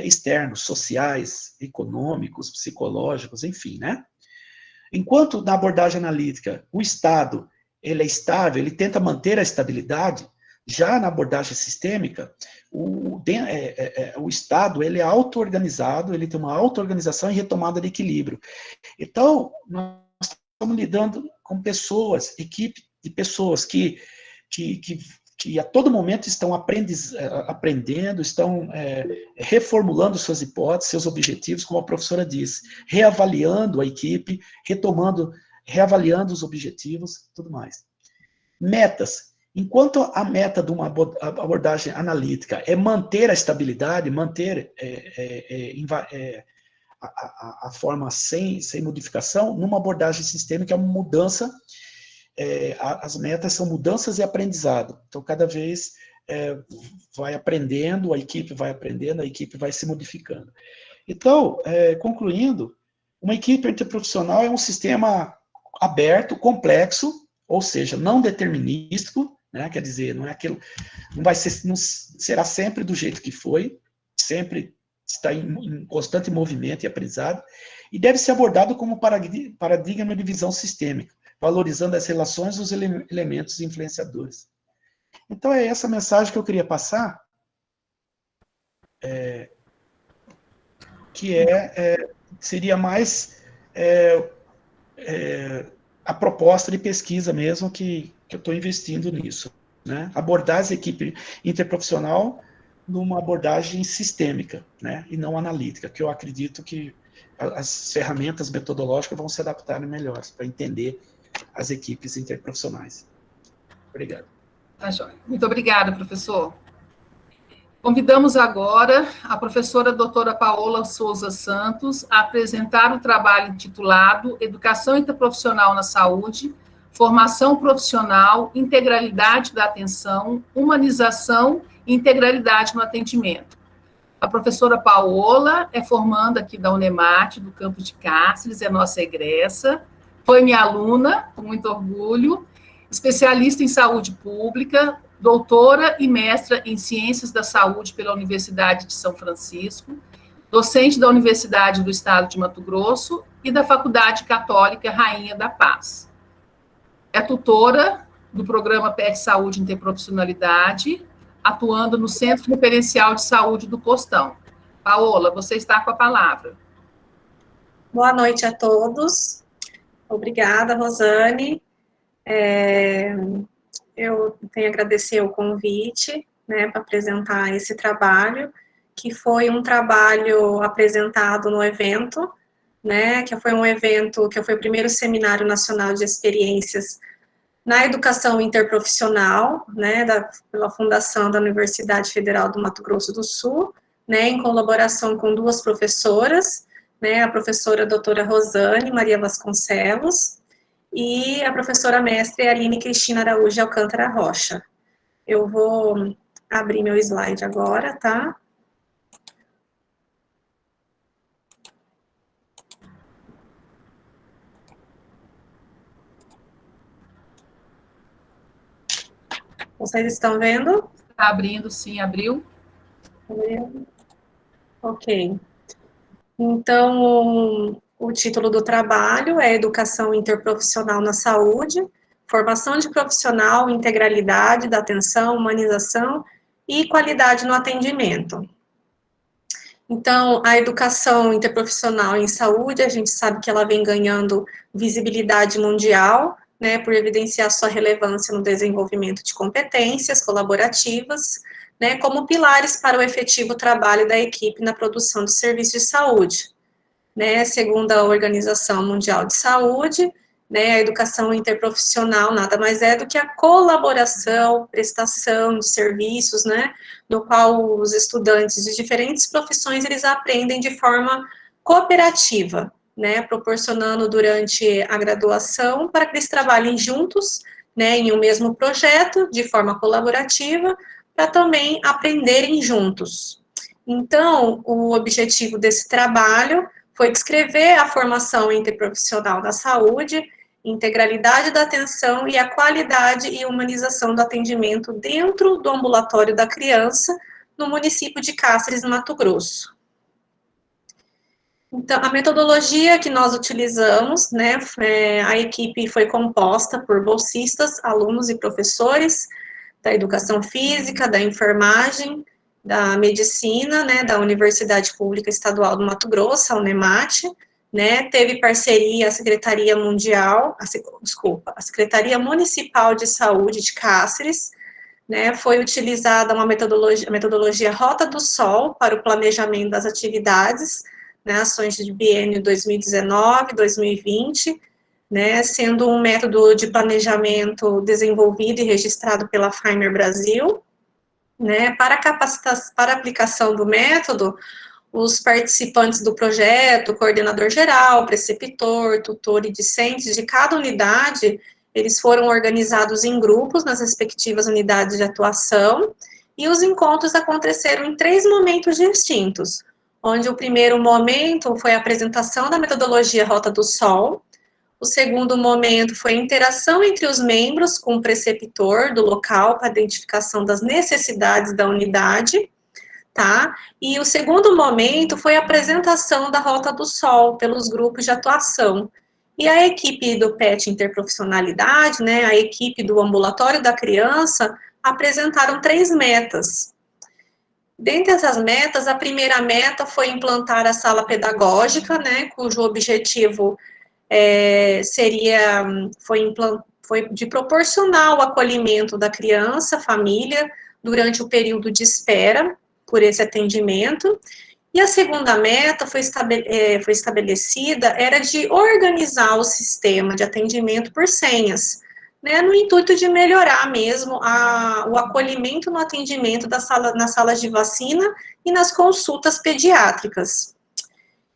externos, sociais, econômicos, psicológicos, enfim, né? Enquanto na abordagem analítica o Estado ele é estável, ele tenta manter a estabilidade, já na abordagem sistêmica, o Estado ele é auto-organizado, ele tem uma auto-organização e retomada de equilíbrio. Então, nós estamos lidando com pessoas, equipe de pessoas que a todo momento estão aprendendo, estão reformulando suas hipóteses, seus objetivos, como a professora disse, reavaliando a equipe, reavaliando os objetivos, tudo mais. Metas. Enquanto a meta de uma abordagem analítica é manter a estabilidade, manter a forma sem modificação, numa abordagem sistêmica é uma mudança. As metas são mudanças e aprendizado. Então, cada vez vai aprendendo, a equipe vai se modificando. Então, concluindo, uma equipe interprofissional é um sistema aberto, complexo, ou seja, não determinístico, né? Quer dizer, não será sempre do jeito que foi, sempre está em constante movimento e aprendizado, e deve ser abordado como paradigma de visão sistêmica, valorizando as relações dos elementos influenciadores. Então, é essa mensagem que eu queria passar, seria mais a proposta de pesquisa mesmo que eu estou investindo nisso, né? Abordar as equipes interprofissional numa abordagem sistêmica, né? E não analítica, que eu acredito que as ferramentas metodológicas vão se adaptar melhor para entender as equipes interprofissionais. Obrigado.
Tá, joia. Muito obrigada, professor. Convidamos agora a professora doutora Paola Souza Santos a apresentar o trabalho intitulado Educação Interprofissional na Saúde, Formação Profissional, Integralidade da Atenção, Humanização e Integralidade no Atendimento. A professora Paola é formanda aqui da Unemate, do campus de Cáceres, é nossa egressa, foi minha aluna, com muito orgulho, especialista em saúde pública, doutora e mestra em Ciências da Saúde pela Universidade de São Francisco, docente da Universidade do Estado de Mato Grosso e da Faculdade Católica Rainha da Paz. É tutora do programa PET Saúde e Interprofissionalidade, atuando no Centro Referencial de Saúde do Postão. Paola, você está com a palavra.
Boa noite a todos. Obrigada, Rosane. Eu tenho a agradecer o convite, né, para apresentar esse trabalho, que foi um trabalho apresentado no evento, né, que foi um evento, que foi o primeiro Seminário Nacional de Experiências na educação interprofissional, né, pela Fundação da Universidade Federal do Mato Grosso do Sul, né, em colaboração com 2 professoras, né, a professora doutora Rosane Maria Vasconcelos e a professora mestre Aline Cristina Araújo Alcântara Rocha. Eu vou abrir meu slide agora, tá? Vocês estão vendo?
Está abrindo, sim, abriu.
Ok. Então, o título do trabalho é Educação Interprofissional na Saúde, Formação de Profissional, Integralidade da Atenção, Humanização e Qualidade no Atendimento. Então, a educação interprofissional em saúde, a gente sabe que ela vem ganhando visibilidade mundial, né, por evidenciar sua relevância no desenvolvimento de competências colaborativas, né, como pilares para o efetivo trabalho da equipe na produção de serviços de saúde. Né, segundo a Organização Mundial de Saúde, né, a educação interprofissional nada mais é do que a colaboração, prestação de serviços, né, no qual os estudantes de diferentes profissões, eles aprendem de forma cooperativa, né, proporcionando durante a graduação para que eles trabalhem juntos, né, em um mesmo projeto, de forma colaborativa, para também aprenderem juntos. Então, o objetivo desse trabalho foi descrever a formação interprofissional da saúde, integralidade da atenção e a qualidade e humanização do atendimento dentro do ambulatório da criança, no município de Cáceres, Mato Grosso. Então, a metodologia que nós utilizamos, né, a equipe foi composta por bolsistas, alunos e professores da educação física, da enfermagem, da medicina, né, da Universidade Pública Estadual do Mato Grosso, a UNEMAT, né, teve parceria a Secretaria a Secretaria Municipal de Saúde de Cáceres, né, foi utilizada a metodologia Rota do Sol para o planejamento das atividades, né, ações de biênio 2019-2020, né, sendo um método de planejamento desenvolvido e registrado pela Faimer Brasil, né, para a aplicação do método, os participantes do projeto, coordenador geral, preceptor, tutor e discentes de cada unidade, eles foram organizados em grupos nas respectivas unidades de atuação, e os encontros aconteceram em 3 momentos distintos, onde o primeiro momento foi a apresentação da metodologia Rota do Sol, o segundo momento foi a interação entre os membros com o preceptor do local para a identificação das necessidades da unidade, tá? E o segundo momento foi a apresentação da Rota do Sol pelos grupos de atuação. E a equipe do PET Interprofissionalidade, né, a equipe do Ambulatório da Criança, apresentaram 3 metas. Dentre essas metas, a primeira meta foi implantar a sala pedagógica, né, cujo objetivo foi de proporcionar o acolhimento da criança, família, durante o período de espera por esse atendimento. E a segunda meta foi estabelecida, era de organizar o sistema de atendimento por senhas, né, no intuito de melhorar mesmo o acolhimento no atendimento nas salas de vacina e nas consultas pediátricas.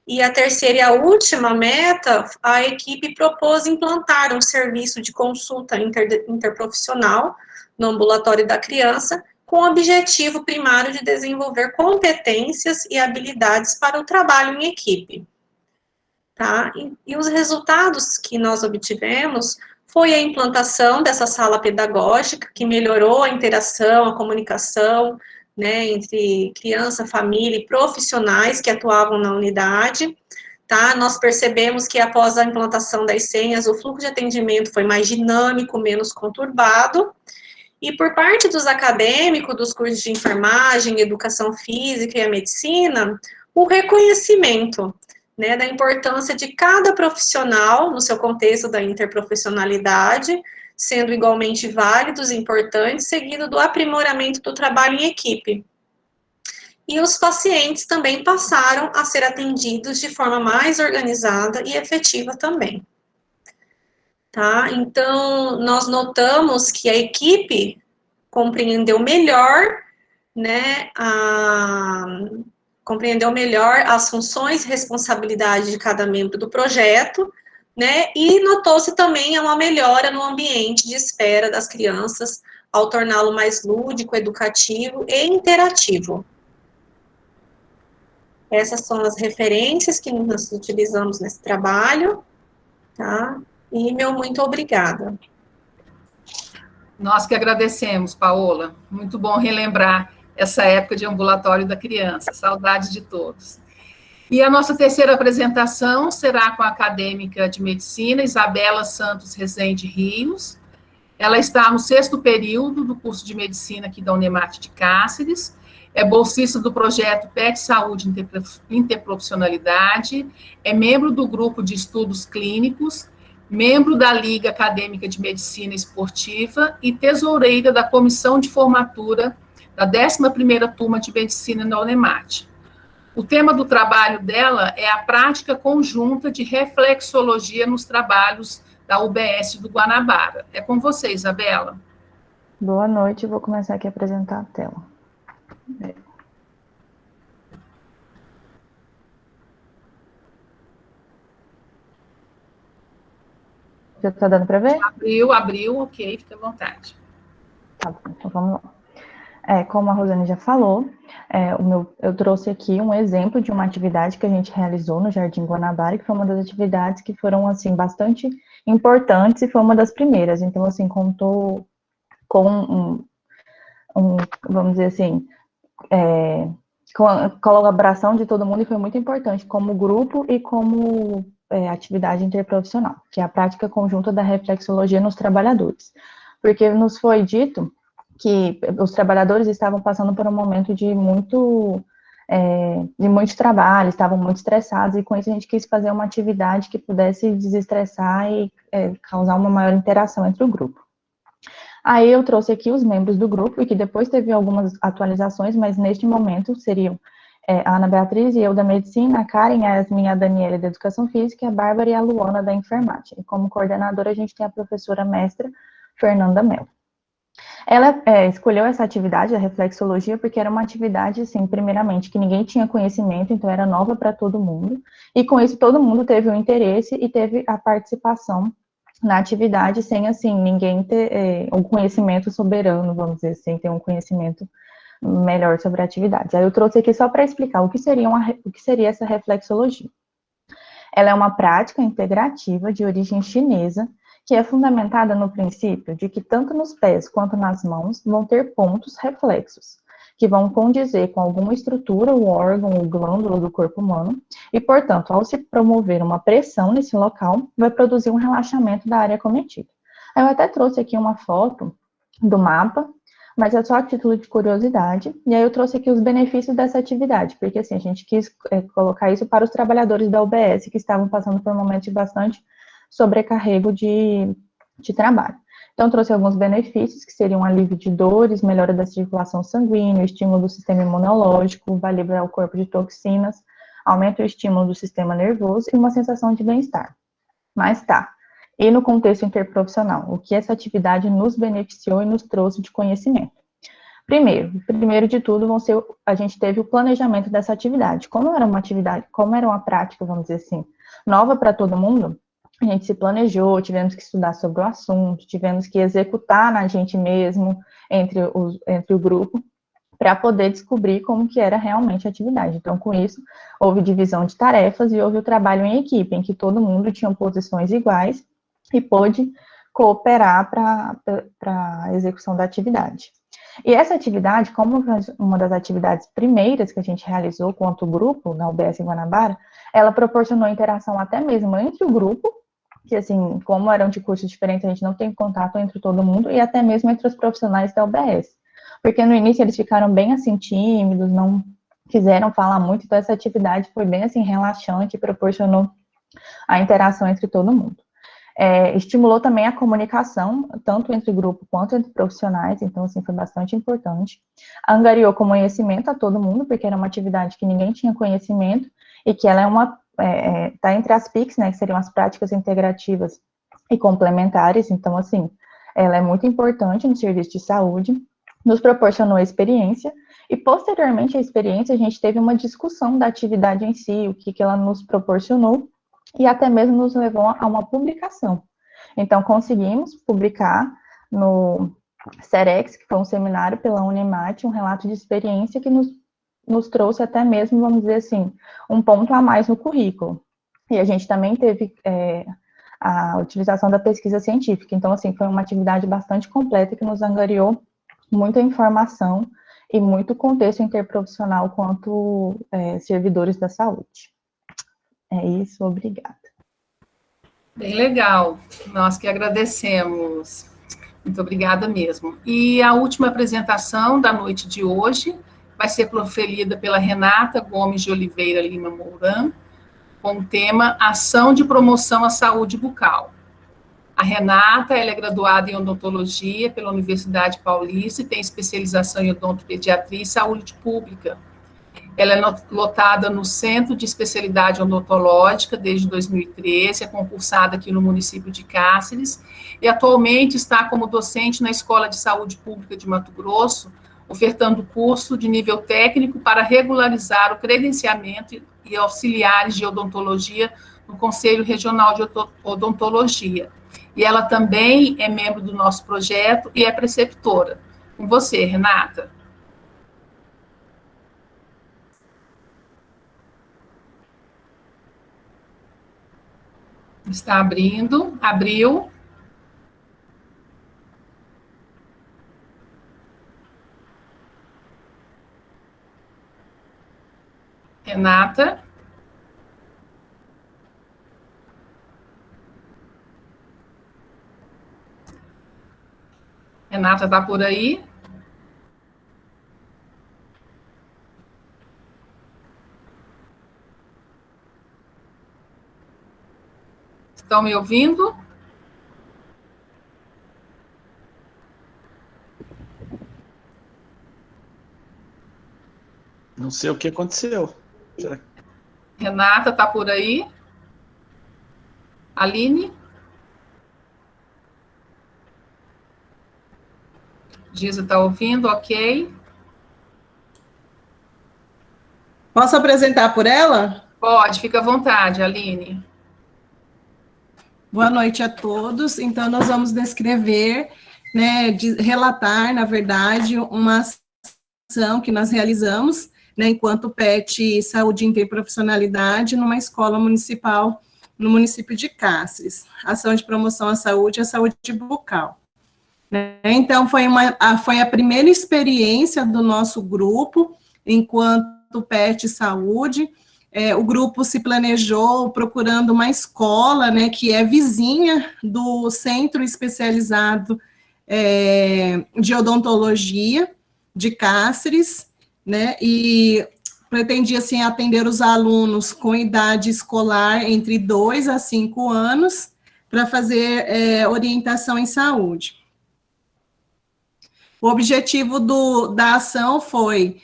E a terceira e a última meta, a equipe propôs implantar um serviço de consulta interprofissional no ambulatório da criança, com o objetivo primário de desenvolver competências e habilidades para o trabalho em equipe. Tá? E os resultados que nós obtivemos foi a implantação dessa sala pedagógica, que melhorou a interação, a comunicação, né, entre criança, família e profissionais que atuavam na unidade, tá? Nós percebemos que após a implantação das senhas, o fluxo de atendimento foi mais dinâmico, menos conturbado, e por parte dos acadêmicos, dos cursos de enfermagem, educação física e a medicina, o reconhecimento, né, da importância de cada profissional no seu contexto da interprofissionalidade, sendo igualmente válidos e importantes, seguido do aprimoramento do trabalho em equipe. E os pacientes também passaram a ser atendidos de forma mais organizada e efetiva também. tá? Então, nós notamos que a equipe compreendeu melhor, né, compreendeu melhor as funções e responsabilidades de cada membro do projeto, né, e notou-se também uma melhora no ambiente de espera das crianças, ao torná-lo mais lúdico, educativo e interativo. Essas são as referências que nós utilizamos nesse trabalho, tá? E meu muito obrigada.
Nós que agradecemos, Paola. Muito bom relembrar essa época de ambulatório da criança. Saudades de todos. E a nossa terceira apresentação será com a acadêmica de medicina, Isabela Santos Rezende Rios. Ela está no 6º período do curso de medicina aqui da Unemate de Cáceres, é bolsista do projeto PET Saúde Interprofissionalidade, é membro do grupo de estudos clínicos, membro da Liga Acadêmica de Medicina Esportiva e tesoureira da comissão de formatura da 11ª turma de medicina na Unemate. O tema do trabalho dela é a prática conjunta de reflexologia nos trabalhos da UBS do Guanabara. É com você, Isabela.
Boa noite, vou começar aqui a apresentar a tela. Já está dando para ver?
Abriu, ok, fica à vontade.
Tá bom, então vamos lá. Como a Rosane já falou, eu trouxe aqui um exemplo de uma atividade que a gente realizou no Jardim Guanabara, que foi uma das atividades que foram, assim, bastante importantes e foi uma das primeiras. Então, assim, contou com vamos dizer assim, com a colaboração de todo mundo e foi muito importante como grupo e como atividade interprofissional, que é a prática conjunta da reflexologia nos trabalhadores. Porque nos foi dito que os trabalhadores estavam passando por um momento de muito trabalho, estavam muito estressados, e com isso a gente quis fazer uma atividade que pudesse desestressar e causar uma maior interação entre o grupo. Aí eu trouxe aqui os membros do grupo, e que depois teve algumas atualizações, mas neste momento seriam a Ana Beatriz e eu da Medicina, a Karen, a Yasmin e a Daniela da Educação Física, a Bárbara e a Luana da Enfermagem. E como coordenadora a gente tem a professora mestra Fernanda Mel. Ela escolheu essa atividade, a reflexologia, porque era uma atividade, assim, primeiramente, que ninguém tinha conhecimento, então era nova para todo mundo, e com isso todo mundo teve o interesse e teve a participação na atividade, sem, assim, ninguém ter um conhecimento soberano, vamos dizer assim, ter um conhecimento melhor sobre a atividade. Aí eu trouxe aqui só para explicar o que seria essa reflexologia. Ela é uma prática integrativa de origem chinesa, que é fundamentada no princípio de que tanto nos pés quanto nas mãos vão ter pontos reflexos, que vão condizer com alguma estrutura, ou órgão, ou glândula do corpo humano, e, portanto, ao se promover uma pressão nesse local, vai produzir um relaxamento da área cometida. Eu até trouxe aqui uma foto do mapa, mas é só a título de curiosidade, e aí eu trouxe aqui os benefícios dessa atividade, porque, assim, a gente quis colocar isso para os trabalhadores da UBS, que estavam passando por um momento de bastante sobrecarrego de trabalho. Então, trouxe alguns benefícios, que seriam alívio de dores, melhora da circulação sanguínea, estímulo do sistema imunológico, vai livrar o corpo de toxinas, aumenta o estímulo do sistema nervoso e uma sensação de bem-estar. Mas tá, e no contexto interprofissional, o que essa atividade nos beneficiou e nos trouxe de conhecimento? Primeiro de tudo, a gente teve o planejamento dessa atividade. Como era uma prática, vamos dizer assim, nova para todo mundo, a gente se planejou, tivemos que estudar sobre o assunto, tivemos que executar na gente mesmo, entre o grupo, para poder descobrir como que era realmente a atividade. Então, com isso, houve divisão de tarefas e houve o trabalho em equipe, em que todo mundo tinha posições iguais e pôde cooperar para a execução da atividade. E essa atividade, como uma das atividades primeiras que a gente realizou quanto grupo na UBS em Guanabara, ela proporcionou interação até mesmo entre o grupo, que, assim, como eram de cursos diferentes, a gente não tem contato entre todo mundo, e até mesmo entre os profissionais da UBS. Porque no início eles ficaram bem, assim, tímidos, não quiseram falar muito, então essa atividade foi bem, assim, relaxante e proporcionou a interação entre todo mundo. Estimulou também a comunicação, tanto entre grupo quanto entre profissionais, então, assim, foi bastante importante. Angariou conhecimento a todo mundo, porque era uma atividade que ninguém tinha conhecimento, e que ela está entre as PICs, né, que seriam as práticas integrativas e complementares. Então, assim, ela é muito importante no serviço de saúde, nos proporcionou experiência, e posteriormente à experiência, a gente teve uma discussão da atividade em si, o que ela nos proporcionou, e até mesmo nos levou a uma publicação. Então, conseguimos publicar no Cerex, que foi um seminário pela Unemate, um relato de experiência que nos trouxe até mesmo, vamos dizer assim, um ponto a mais no currículo. E a gente também teve a utilização da pesquisa científica. Então, assim, foi uma atividade bastante completa que nos angariou muita informação e muito contexto interprofissional quanto servidores da saúde. É isso, obrigada.
Bem legal, nós que agradecemos. Muito obrigada mesmo. E a última apresentação da noite de hoje vai ser proferida pela Renata Gomes de Oliveira Lima Mourão, com o tema Ação de Promoção à Saúde Bucal. A Renata, ela é graduada em odontologia pela Universidade Paulista e tem especialização em odontopediatria e saúde pública. Ela é lotada no Centro de Especialidade Odontológica desde 2013, é concursada aqui no município de Cáceres e atualmente está como docente na Escola de Saúde Pública de Mato Grosso, ofertando curso de nível técnico para regularizar o credenciamento e auxiliares de odontologia no Conselho Regional de Odontologia. E ela também é membro do nosso projeto e é preceptora. Com você, Renata. Está abrindo, abriu. Renata. Renata está por aí? Estão me ouvindo?
Não sei o que aconteceu. Será que...
Renata está por aí? Aline? Giza está ouvindo, ok.
Posso apresentar por ela?
Pode, fica à vontade, Aline.
Boa noite a todos. Então, nós vamos descrever, né, relatar, na verdade, uma ação que nós realizamos, né, enquanto PET Saúde e Interprofissionalidade, numa escola municipal, no município de Cáceres. Ação de promoção à saúde e à saúde bucal. Então, foi a primeira experiência do nosso grupo, enquanto PET Saúde. O grupo se planejou procurando uma escola, né, que é vizinha do Centro Especializado de Odontologia de Cáceres, né, e pretendia, assim, atender os alunos com idade escolar entre 2 a 5 anos, para fazer orientação em saúde. O objetivo da ação foi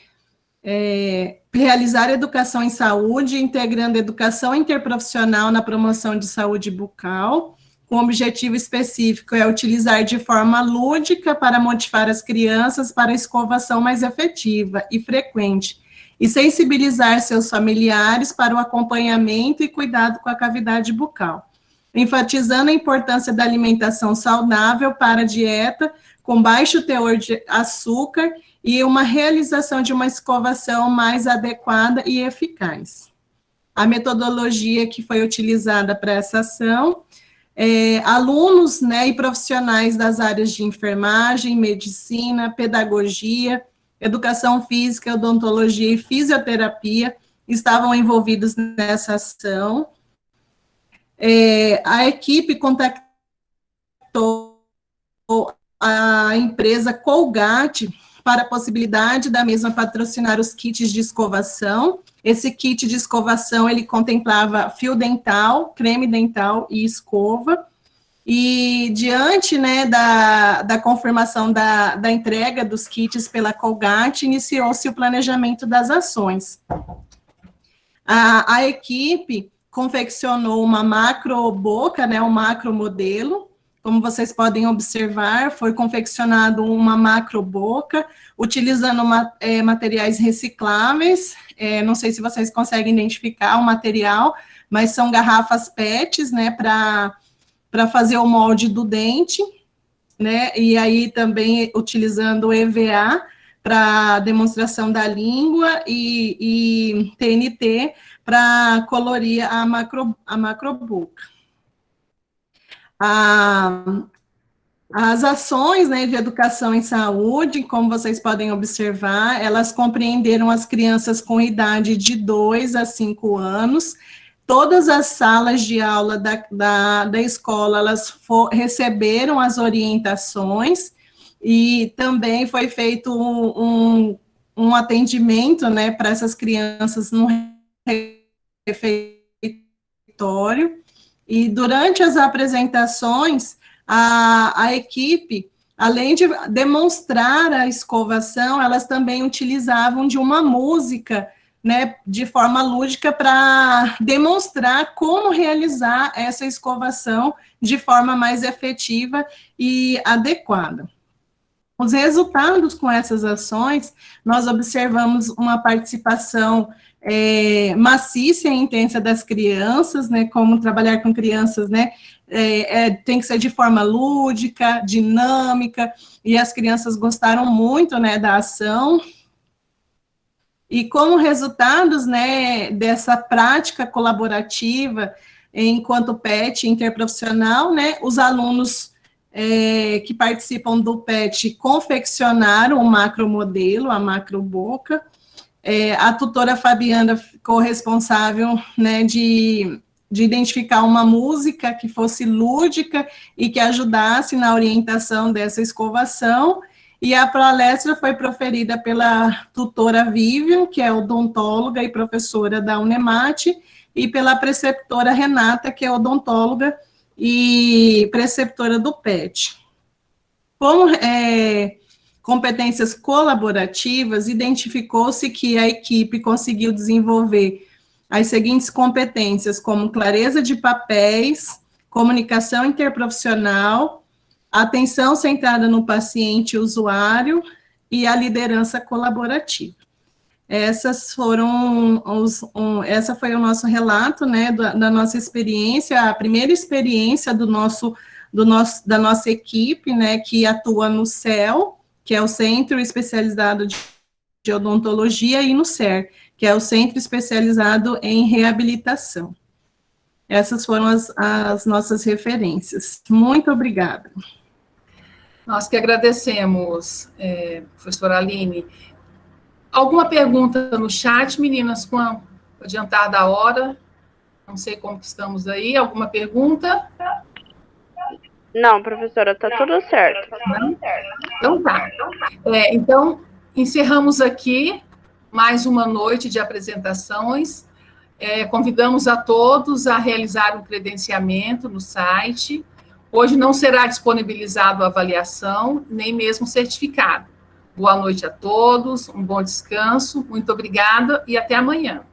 realizar educação em saúde, integrando educação interprofissional na promoção de saúde bucal, com objetivo específico utilizar de forma lúdica para motivar as crianças para a escovação mais efetiva e frequente, e sensibilizar seus familiares para o acompanhamento e cuidado com a cavidade bucal, enfatizando a importância da alimentação saudável para a dieta, com baixo teor de açúcar e uma realização de uma escovação mais adequada e eficaz. A metodologia que foi utilizada para essa ação, alunos, né, e profissionais das áreas de enfermagem, medicina, pedagogia, educação física, odontologia e fisioterapia estavam envolvidos nessa ação. A equipe contactou a empresa Colgate para a possibilidade da mesma patrocinar os kits de escovação. Esse kit de escovação, ele contemplava fio dental, creme dental e escova. E diante, né, da confirmação da entrega dos kits pela Colgate, iniciou-se o planejamento das ações. A equipe confeccionou uma macroboca, né, um macromodelo. Como vocês podem observar, foi confeccionado uma macroboca, utilizando materiais recicláveis. Não sei se vocês conseguem identificar o material, mas são garrafas PETs, né, para fazer o molde do dente, né, e aí também utilizando o EVA para demonstração da língua e TNT para colorir a macroboca. As ações, né, de educação em saúde, como vocês podem observar, elas compreenderam as crianças com idade de 2 a 5 anos. Todas as salas de aula da escola, elas receberam as orientações, e também foi feito um atendimento, né, para essas crianças no refeitório. E durante as apresentações, a equipe, além de demonstrar a escovação, elas também utilizavam de uma música, né, de forma lúdica, para demonstrar como realizar essa escovação de forma mais efetiva e adequada. Os resultados com essas ações, nós observamos uma participação maciça e intensa das crianças, né, como trabalhar com crianças, né, tem que ser de forma lúdica, dinâmica, e as crianças gostaram muito, né, da ação. E como resultados, né, dessa prática colaborativa, enquanto PET interprofissional, né, os alunos que participam do PET confeccionaram o macromodelo, a macroboca. A tutora Fabiana ficou responsável, né, de identificar uma música que fosse lúdica e que ajudasse na orientação dessa escovação, e a palestra foi proferida pela tutora Vivian, que é odontóloga e professora da Unemate, e pela preceptora Renata, que é odontóloga e preceptora do PET. Como competências colaborativas, identificou-se que a equipe conseguiu desenvolver as seguintes competências, como clareza de papéis, comunicação interprofissional, atenção centrada no paciente e usuário e a liderança colaborativa. Essa foi o nosso relato, né, da nossa experiência, a primeira experiência da nossa equipe, né, que atua no CEL, que é o Centro Especializado de Odontologia, e no CER, que é o Centro Especializado em Reabilitação. Essas foram as nossas referências. Muito obrigada.
Nós que agradecemos, professora Aline. Alguma pergunta no chat, meninas, com o adiantar da hora? Não sei como que estamos aí. Alguma pergunta?
Não, professora, tá tudo certo.
Então tá. Então, encerramos aqui mais uma noite de apresentações. Convidamos a todos a realizar um credenciamento no site. Hoje não será disponibilizado a avaliação, nem mesmo certificado. Boa noite a todos, um bom descanso, muito obrigada e até amanhã.